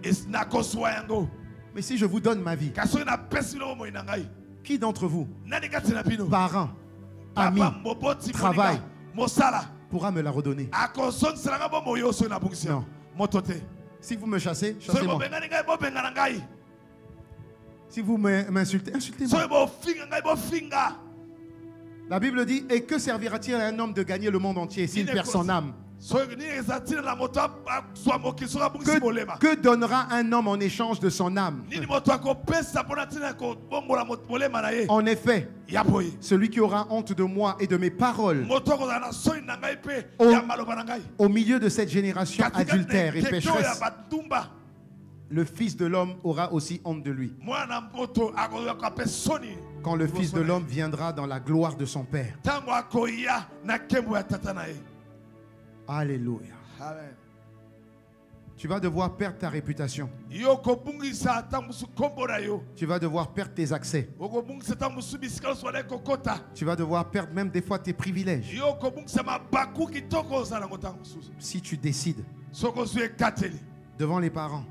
Mais si je vous donne ma vie, qui d'entre vous, parents, amis, travail, pourra me la redonner? Non. Si vous me chassez, chassez-moi. Si vous m'insultez, insultez-moi. La Bible dit, et que servira-t-il à un homme de gagner le monde entier s'il perd son âme? Que donnera un homme en échange de son âme? En effet, celui qui aura honte de moi et de mes paroles au milieu de cette génération adultère et pécheresse, le Fils de l'homme aura aussi honte de lui quand le Fils de l'homme viendra dans la gloire de son Père. Alléluia. Amen. Tu vas devoir perdre ta réputation. Tu vas devoir perdre tes accès. Tu vas devoir perdre même des fois tes privilèges. Si tu décides devant les parents,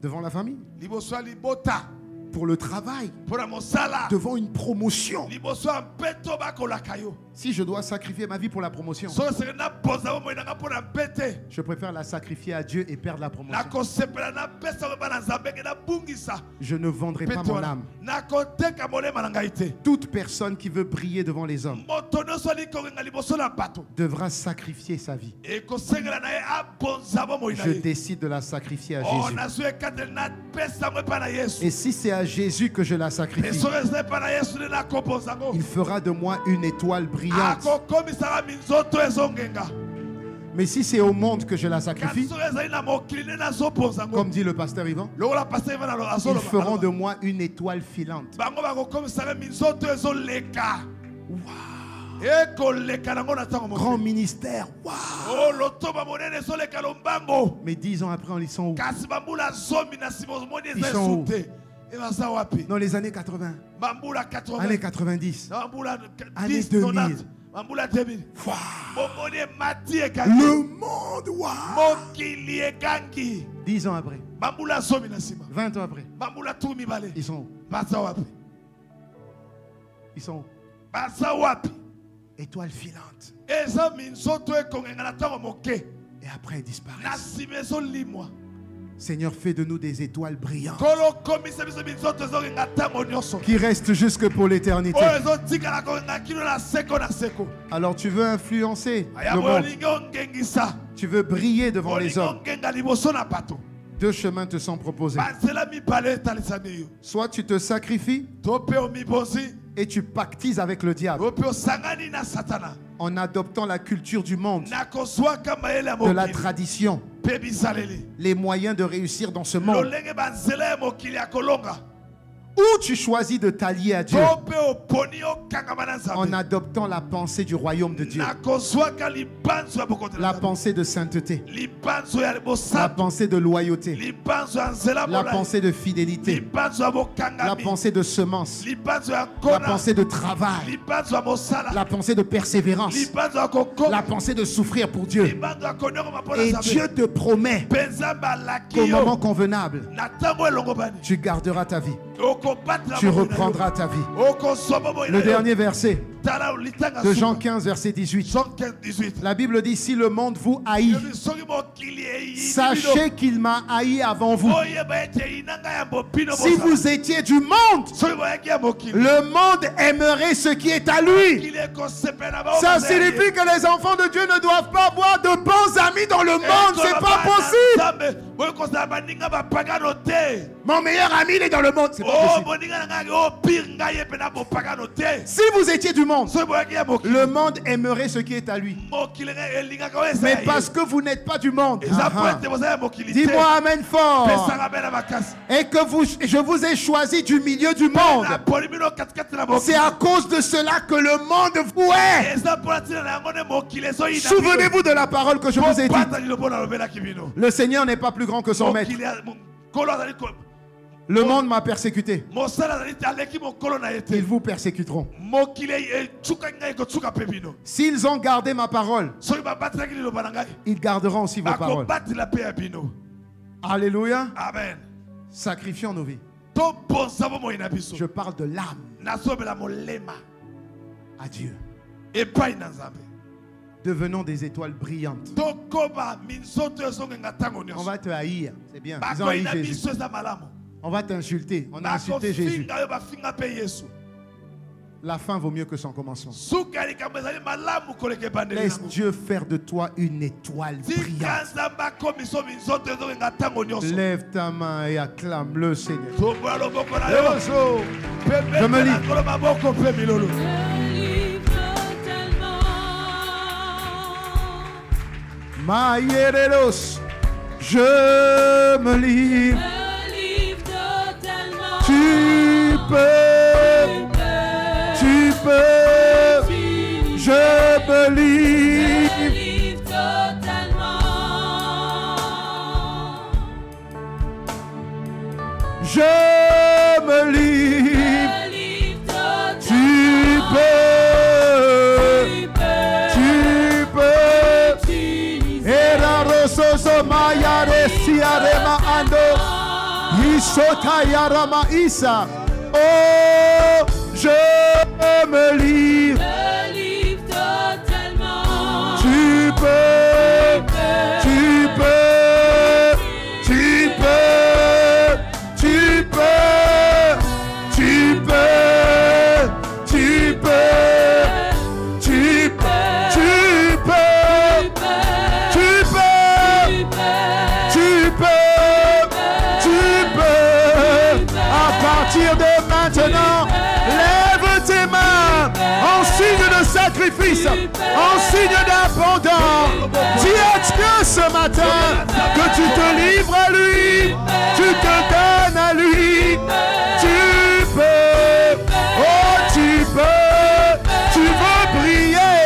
devant la famille, pour le travail, devant une promotion. Si je dois sacrifier ma vie pour la promotion, je préfère la sacrifier à Dieu et perdre la promotion. Je ne vendrai pas mon âme. Toute personne qui veut briller devant les hommes devra sacrifier sa vie. Je décide de la sacrifier à Jésus. Et si c'est à Jésus que je la sacrifie, il fera de moi une étoile brillante. Mais si c'est au monde que je la sacrifie, comme dit le pasteur Yvan, ils feront de moi une étoile filante. Grand ministère. Mais 10 ans après, ils sont où? Ils sont où? Dans les années 80, années 90, années 2000, Le monde, waouh. 10 ans après, 20 ans après, ils sont où? Ils sont où? Étoile filante. Et après, ils disparaissent. Seigneur, fais de nous des étoiles brillantes qui restent jusque pour l'éternité. Alors tu veux influencer le monde. Tu veux briller devant les hommes. 2 chemins te sont proposés. Soit tu te sacrifies et tu pactises avec le diable en adoptant la culture du monde, de la tradition, les moyens de réussir dans ce monde. Ou tu choisis de t'allier à Dieu en adoptant la pensée du royaume de Dieu, la pensée de sainteté, la pensée de loyauté, la pensée de fidélité, la pensée de semence, la pensée de travail, la pensée de persévérance, la pensée de souffrir pour Dieu. Et Dieu te promet qu'au moment convenable, tu garderas ta vie. Tu reprendras ta vie. Le dernier verset de Jean 15, verset 18. La Bible dit: si le monde vous haït, sachez qu'il m'a haï avant vous. Si vous étiez du monde, le monde aimerait ce qui est à lui. Ça signifie que les enfants de Dieu ne doivent pas avoir de bons amis dans le monde. C'est pas possible. Mon meilleur ami, il est dans le monde. C'est pas possible. Si vous étiez du monde, le monde aimerait ce qui est à lui. Mais parce que vous n'êtes pas du monde, dis-moi amen fort. Et que je vous ai choisi du milieu du monde. C'est à cause de cela que le monde vous hait. Souvenez-vous de la parole que je vous ai dite. Le Seigneur n'est pas plus grand que son maître. Le monde m'a persécuté. Ils vous persécuteront. S'ils ont gardé ma parole, ils garderont aussi vos paroles. Alléluia. Amen. Sacrifions nos vies. Je parle de l'âme à Dieu. Devenons des étoiles brillantes. On va te haïr. C'est bien. Ils ont haï Jésus. On va t'insulter. On a insulté Jésus. La fin vaut mieux que son commencement. Laisse Dieu faire de toi une étoile brillante. Lève ta main et acclame le Seigneur. Je me lis. Maïerelos, je me livre. Tu peux, je me livre totalement. Je me livre, tu peux, et la rososo maya resia rema ando. Isotayarama Isa. Oh, je me livre totalement. Tu peux, maintenant, lève tes mains en signe de sacrifice, en signe d'abandon. Dis à Dieu ce matin que tu te livres à lui, tu te donnes à lui. Tu peux, oh tu peux, tu veux briller.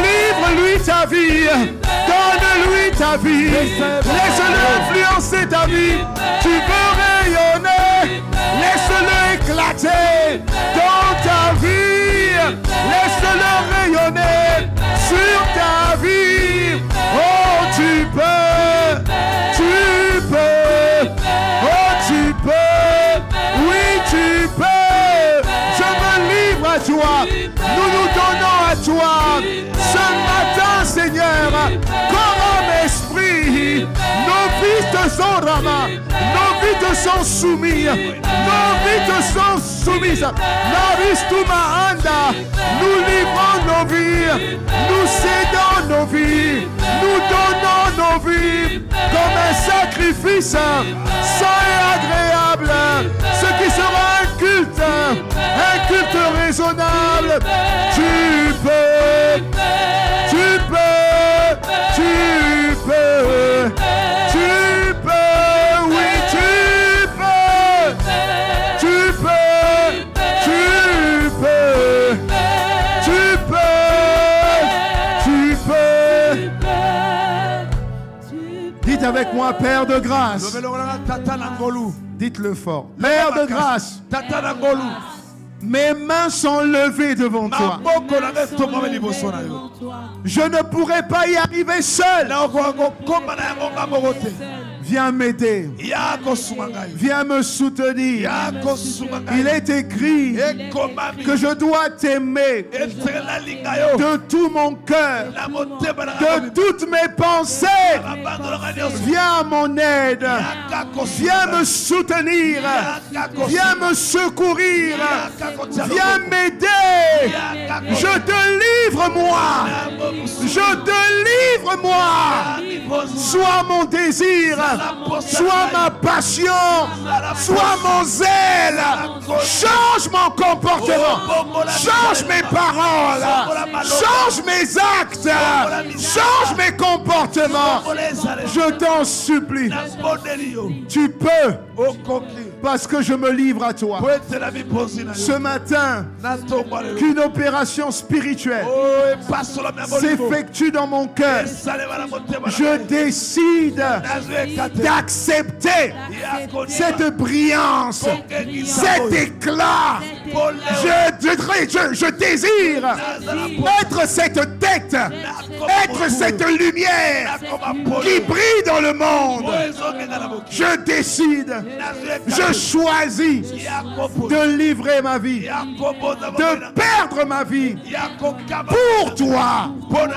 Livre-lui ta vie, donne-lui ta vie, laisse-le influencer ta vie. Tu veux rayonner, laisse-le éclater dans ta vie. Laisse-le rayonner. peux, tu peux, oh tu peux, oui tu peux. Je me livre à toi, nous nous donnons à toi. Ce matin, Seigneur, corps, âme, esprit, nos vies te sont ramas, nos vies te sont soumises, nos vies te sont soumises. Naristuma anda, nous livrons nos vies, nous cédons nos vies, nous donnons nos vies comme un sacrifice saint et agréable, ce qui sera un culte raisonnable. Tu peux, tu peux, tu peux, tu peux, oui tu peux, tu peux, tu peux, tu peux, tu peux. Dites avec moi, Père de grâce. Dites-le fort. Père de grâce. Mes mains sont levées devant toi. Je ne pourrai pas y arriver seul. Viens m'aider. Viens me soutenir. Il est écrit que je dois t'aimer de tout mon cœur, de toutes mes pensées. Viens à mon aide. Viens me soutenir. Viens me secourir. Viens m'aider. Je te livre moi. Je te livre moi. Sois mon désir. Sois ma passion, sois mon zèle, change mon comportement, change mes paroles, change mes actes, change mes comportements. Je t'en supplie, tu peux, parce que je me livre à toi. Ce matin, qu'une opération spirituelle s'effectue dans mon cœur. Je décide d'accepter cette brillance, cet éclat. Je désire être cette tête, être cette lumière qui brille dans le monde. Je décide, je choisis de livrer ma vie, de perdre ma vie pour toi.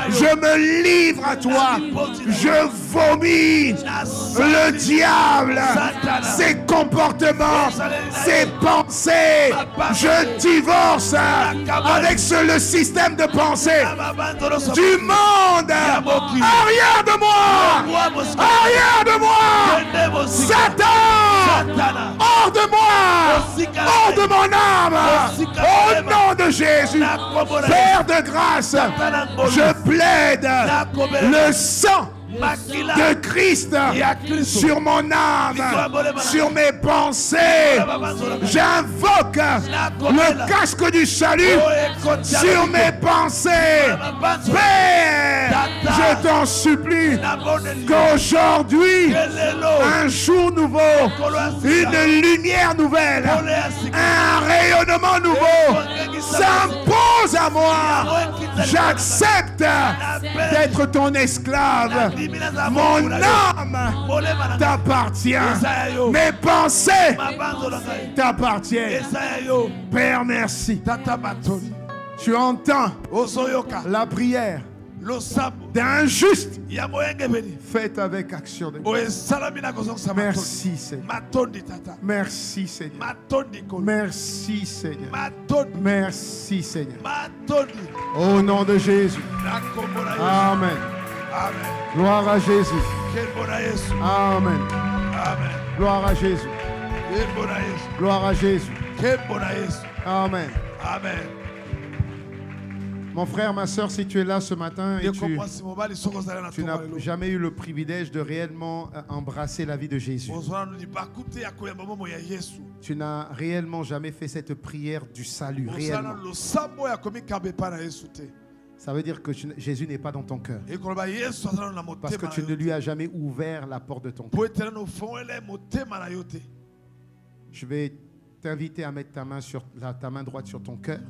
Je me livre à toi. Je vomis le diable, ses comportements, ses pensées. Je divorce avec le système de pensée du monde. Arrière de moi, arrière de moi, Satan, hors de moi, hors de mon âme, au nom de Jésus. Père de grâce, je plaide le sang de Christ sur mon âme, sur mes pensées. J'invoque le casque du salut sur mes pensées. Père, je t'en supplie qu'aujourd'hui, un jour nouveau, une lumière nouvelle, un rayonnement nouveau s'impose à moi. J'accepte d'être ton esclave. Mon âme t'appartient. Mes pensées t'appartiennent. Père, merci. Tu entends la prière d'un juste faite avec action de grâce. Merci Seigneur. Merci Seigneur. Merci Seigneur. Merci Seigneur. Au nom de Jésus. Amen. Gloire à Jésus. Amen. Gloire à Jésus. Gloire à Jésus. Amen. Mon frère, ma soeur, si tu es là ce matin et tu n'as jamais eu le privilège de réellement embrasser la vie de Jésus, tu n'as réellement jamais fait cette prière du salut, réellement. Ça veut dire que Jésus n'est pas dans ton cœur. Parce que tu ne lui as jamais ouvert la porte de ton cœur. Je vais t'inviter à mettre ta main droite sur ton cœur.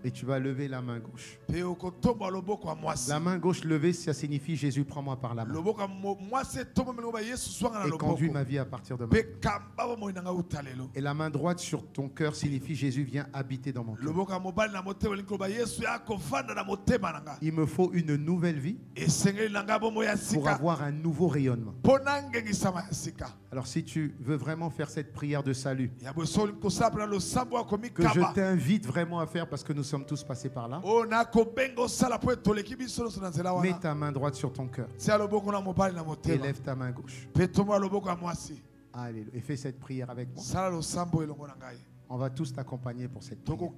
Et tu vas lever la main gauche. La main gauche levée, ça signifie Jésus, prends-moi par la main. Et conduis ma vie à partir de maintenant. Et la main droite sur ton cœur signifie Jésus, viens habiter dans mon cœur. Il me faut une nouvelle vie pour avoir un nouveau rayonnement. Alors si tu veux vraiment faire cette prière de salut, que je t'invite vraiment à faire parce que nous sommes tous passés par là, mets ta main droite sur ton cœur et lève ta main gauche. Alléluia. Et fais cette prière avec moi. On va tous t'accompagner pour cette prière.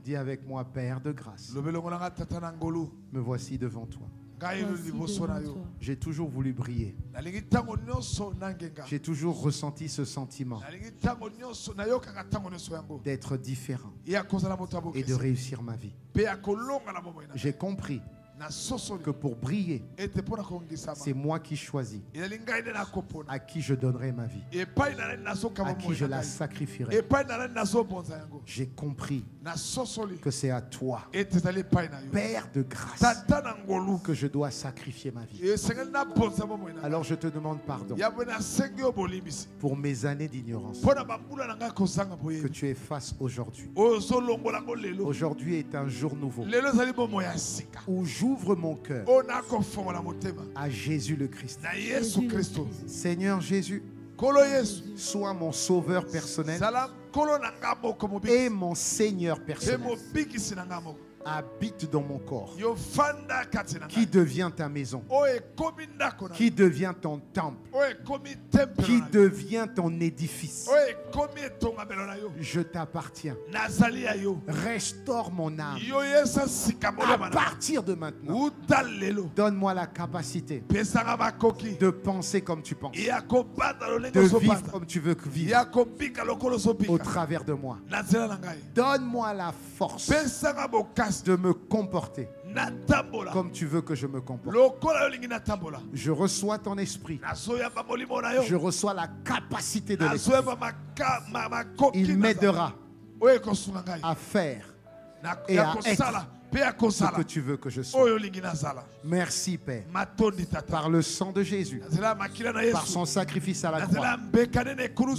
Dis avec moi, Père de grâce, me voici devant toi. J'ai toujours voulu briller. J'ai toujours ressenti ce sentiment d'être différent et de réussir ma vie. J'ai compris que pour briller, c'est moi qui choisis à qui je donnerai ma vie, à qui je la sacrifierai. J'ai compris que c'est à toi, Père de grâce, que je dois sacrifier ma vie. Alors je te demande pardon pour mes années d'ignorance que tu effaces aujourd'hui. Aujourd'hui est un jour nouveau où j'ouvre mon cœur à Jésus le Christ. Seigneur Jésus, sois mon sauveur personnel et mon Seigneur personnel. Habite dans mon corps, qui devient ta maison, qui devient ton temple, qui devient ton édifice. Je t'appartiens. Restaure mon âme. À partir de maintenant, donne-moi la capacité de penser comme tu penses, de vivre comme tu veux vivre au travers de moi. Donne-moi la force de me comporter comme tu veux que je me comporte. Je reçois ton esprit. Je reçois la capacité de l'esprit. Il m'aidera à faire et à être ce que tu veux que je sois. Merci Père. Par le sang de Jésus, par son sacrifice à la croix,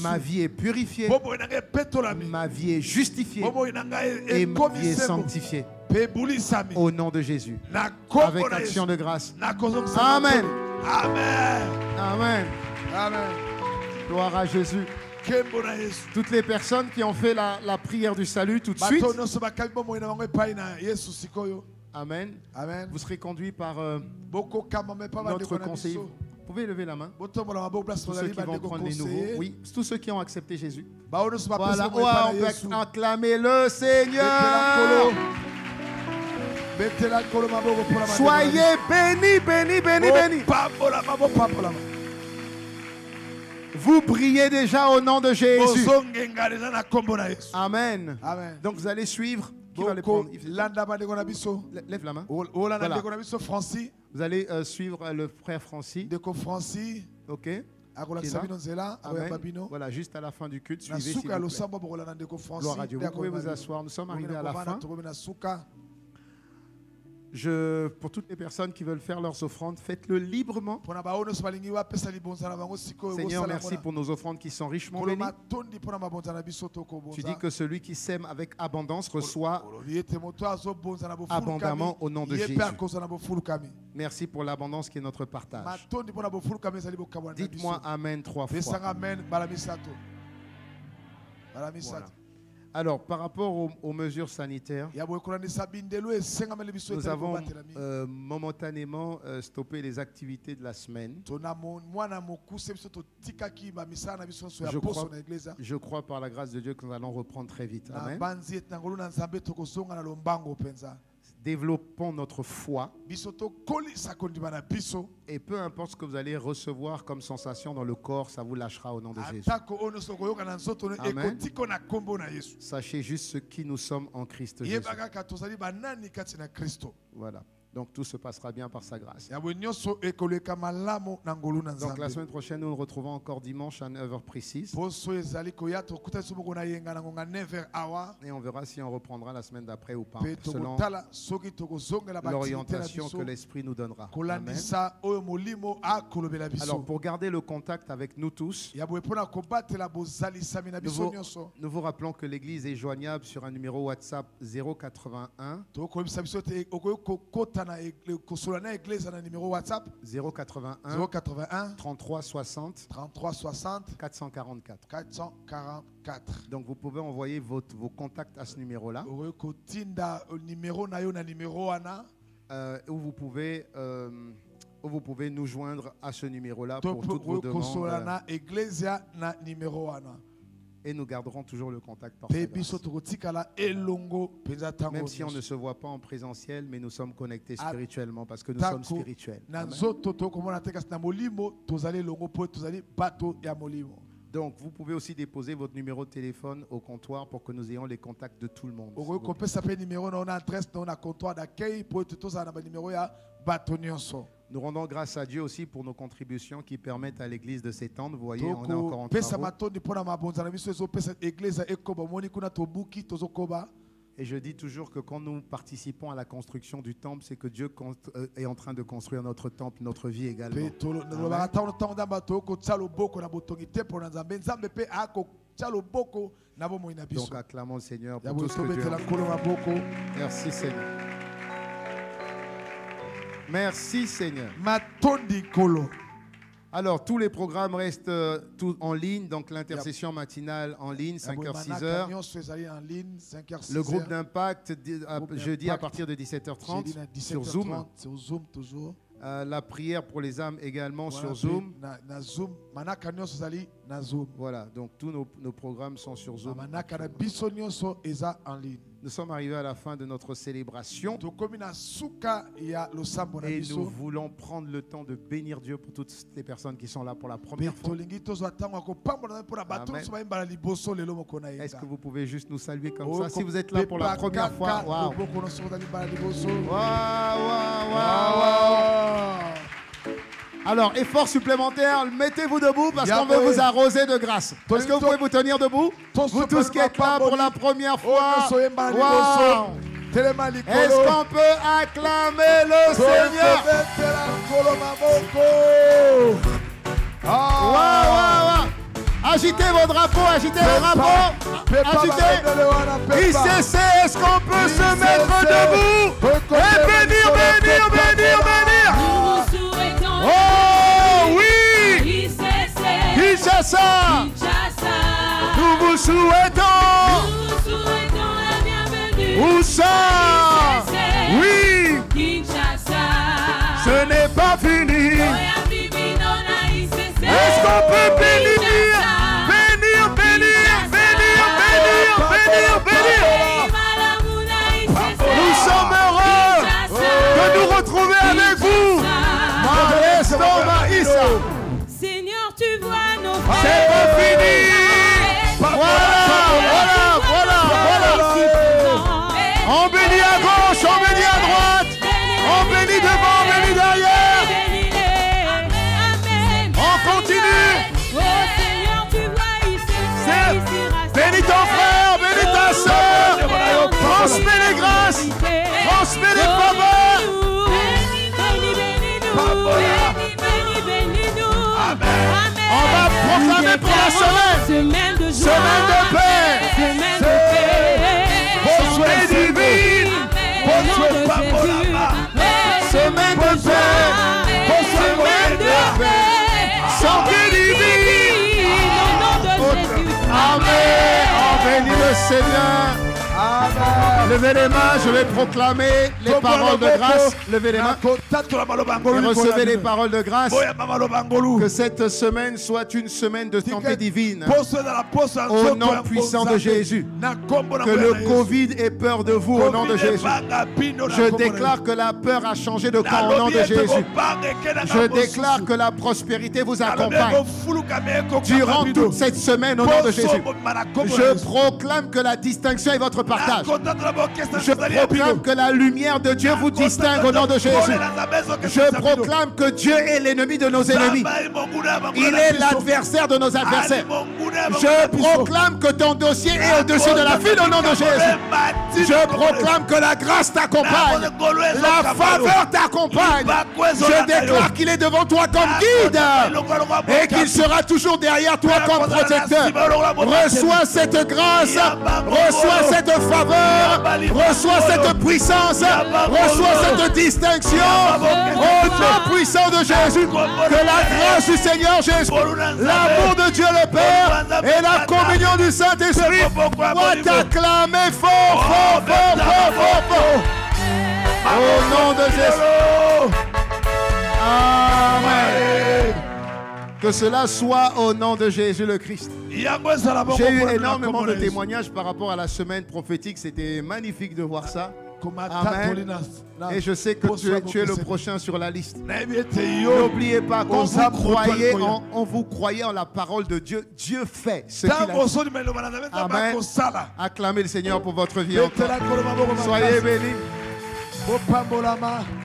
ma vie est purifiée, ma vie est justifiée et ma vie est sanctifiée. Au nom de Jésus. Avec action de grâce. Amen. Amen. Amen. Amen. Gloire à Jésus. Toutes les personnes qui ont fait la prière du salut tout de suite. Amen. Amen. Vous serez conduits par notre conseiller. Vous pouvez lever la main. Tous ceux qui vont prendre les nouveaux. Oui, tous ceux qui ont accepté Jésus. Voilà. Oh, on peut acclamer le Seigneur. Soyez bénis, bénis, bénis, bénis. Vous brillez déjà au nom de Jésus. Amen. Amen. Donc vous allez suivre. Qui va les prendre? Lève la main. Voilà. Vous allez suivre le frère Francis. Ok. Voilà, juste à la fin du culte, suivez s'il vous plaît. Gloire à Dieu. Vous pouvez vous asseoir. Nous sommes arrivés à la fin. Pour toutes les personnes qui veulent faire leurs offrandes, faites-le librement. Seigneur, merci pour nos offrandes qui sont richement bénies. Tu dis que celui qui sème avec abondance reçoit abondamment au nom de Jésus. Merci pour l'abondance qui est notre partage. Dites-moi Amen 3 fois. Voilà. Alors, par rapport aux mesures sanitaires, nous avons momentanément stoppé les activités de la semaine. Je crois par la grâce de Dieu que nous allons reprendre très vite. Amen. Développons notre foi. Et peu importe ce que vous allez recevoir comme sensation dans le corps, ça vous lâchera au nom de Jésus. Amen. Sachez juste ce qui nous sommes en Christ Jésus. Voilà. Donc tout se passera bien par sa grâce. Donc la semaine prochaine, nous nous retrouvons encore dimanche à 9h précise. Et on verra si on reprendra la semaine d'après ou pas, selon l'orientation que l'Esprit nous donnera. Amen. Alors pour garder le contact avec nous tous, nous vous rappelons que l'Église est joignable sur un numéro WhatsApp 081 33 60 444. Donc vous pouvez envoyer vos contacts à ce numéro-là. Ou vous pouvez nous joindre à ce numéro-là pour toutes vos demandes. Et nous garderons toujours le contact par sa grâce. Même si on ne se voit pas en présentiel, mais nous sommes connectés spirituellement parce que nous sommes spirituels. Amen. Donc vous pouvez aussi déposer votre numéro de téléphone au comptoir pour que nous ayons les contacts de tout le monde. Nous rendons grâce à Dieu aussi pour nos contributions qui permettent à l'Église de s'étendre. Vous voyez, on est encore en travaux. Et je dis toujours que quand nous participons à la construction du temple, c'est que Dieu est en train de construire notre temple, notre vie également. Donc acclamons le Seigneur pour tout ce que Dieu a fait. Merci Seigneur. Merci Seigneur. Alors, tous les programmes restent en ligne. Donc, l'intercession matinale en ligne, 5h, 6h. Le groupe d'impact, jeudi à partir de 17h30 sur Zoom. La prière pour les âmes également sur Zoom. Voilà, donc tous nos programmes sont sur Zoom. Nous sommes arrivés à la fin de notre célébration et nous voulons prendre le temps de bénir Dieu pour toutes les personnes qui sont là pour la première fois. Est-ce que vous pouvez juste nous saluer comme ça si vous êtes là pour la première fois? Waouh! Alors, effort supplémentaire, mettez-vous debout parce qu'on veut vous arroser de grâce. Est-ce que vous pouvez vous tenir debout? Vous tous qui êtes là pour la première fois. Wow. Est-ce qu'on peut acclamer le Seigneur? Wow. Agitez vos drapeaux, agitez vos drapeaux. Agitez. ICC, est-ce qu'on peut se mettre debout et bénir? Oh oui! Kinshasa! Nous vous souhaitons la bienvenue. Où ça? Oui! Ce n'est pas fini. Est-ce qu'on peut bénir? Nous sommes heureux de nous retrouver avec vous. Seigneur, tu vois nos frères. C'est pas fini. Voilà. On bénit à gauche, on bénit à droite. On bénit devant, on bénit derrière. On continue. Seigneur, tu vois ici. Bénis ton frère, bénis ta soeur. Transmets les grâces, transmets les faveurs. On va proclamer pour la semaine de paix, semaine divine, semaine de paix, santé divine. Amen. On bénit le Seigneur. Levez les mains, je vais proclamer les paroles de grâce. Levez les mains et recevez les paroles de grâce. Que cette semaine soit une semaine de santé divine. Au nom puissant de Jésus. Que le Covid ait peur de vous au nom de Jésus. Je déclare que la peur a changé de camp au nom de Jésus. Je déclare que la prospérité vous accompagne durant toute cette semaine au nom de Jésus. Je proclame que la distinction est votre partage. Je proclame que la lumière de Dieu vous distingue au nom de Jésus. Je proclame que Dieu est l'ennemi de nos ennemis. Il est l'adversaire de nos adversaires. Je proclame que ton dossier est au-dessus de la file au nom de Jésus. Je proclame que la grâce t'accompagne. La faveur t'accompagne. Je déclare qu'il est devant toi comme guide et qu'il sera toujours derrière toi comme protecteur. Reçois cette grâce, reçois cette faveur, reçois cette puissance, reçois cette distinction au nom puissant de Jésus. Que la grâce du Seigneur Jésus, l'amour de Dieu le Père et la communion du Saint-Esprit soient acclamés fort, fort, fort, fort, fort, fort. Au nom de Jésus. Amen. Que cela soit au nom de Jésus le Christ. J'ai eu énormément de témoignages par rapport à la semaine prophétique. C'était magnifique de voir ça. Amen. Et je sais que tu es le prochain sur la liste. N'oubliez pas, quand vous croyez en la parole de Dieu, Dieu fait ce qu'il a dit. Amen. Acclamez le Seigneur pour votre vie. Soyez bénis.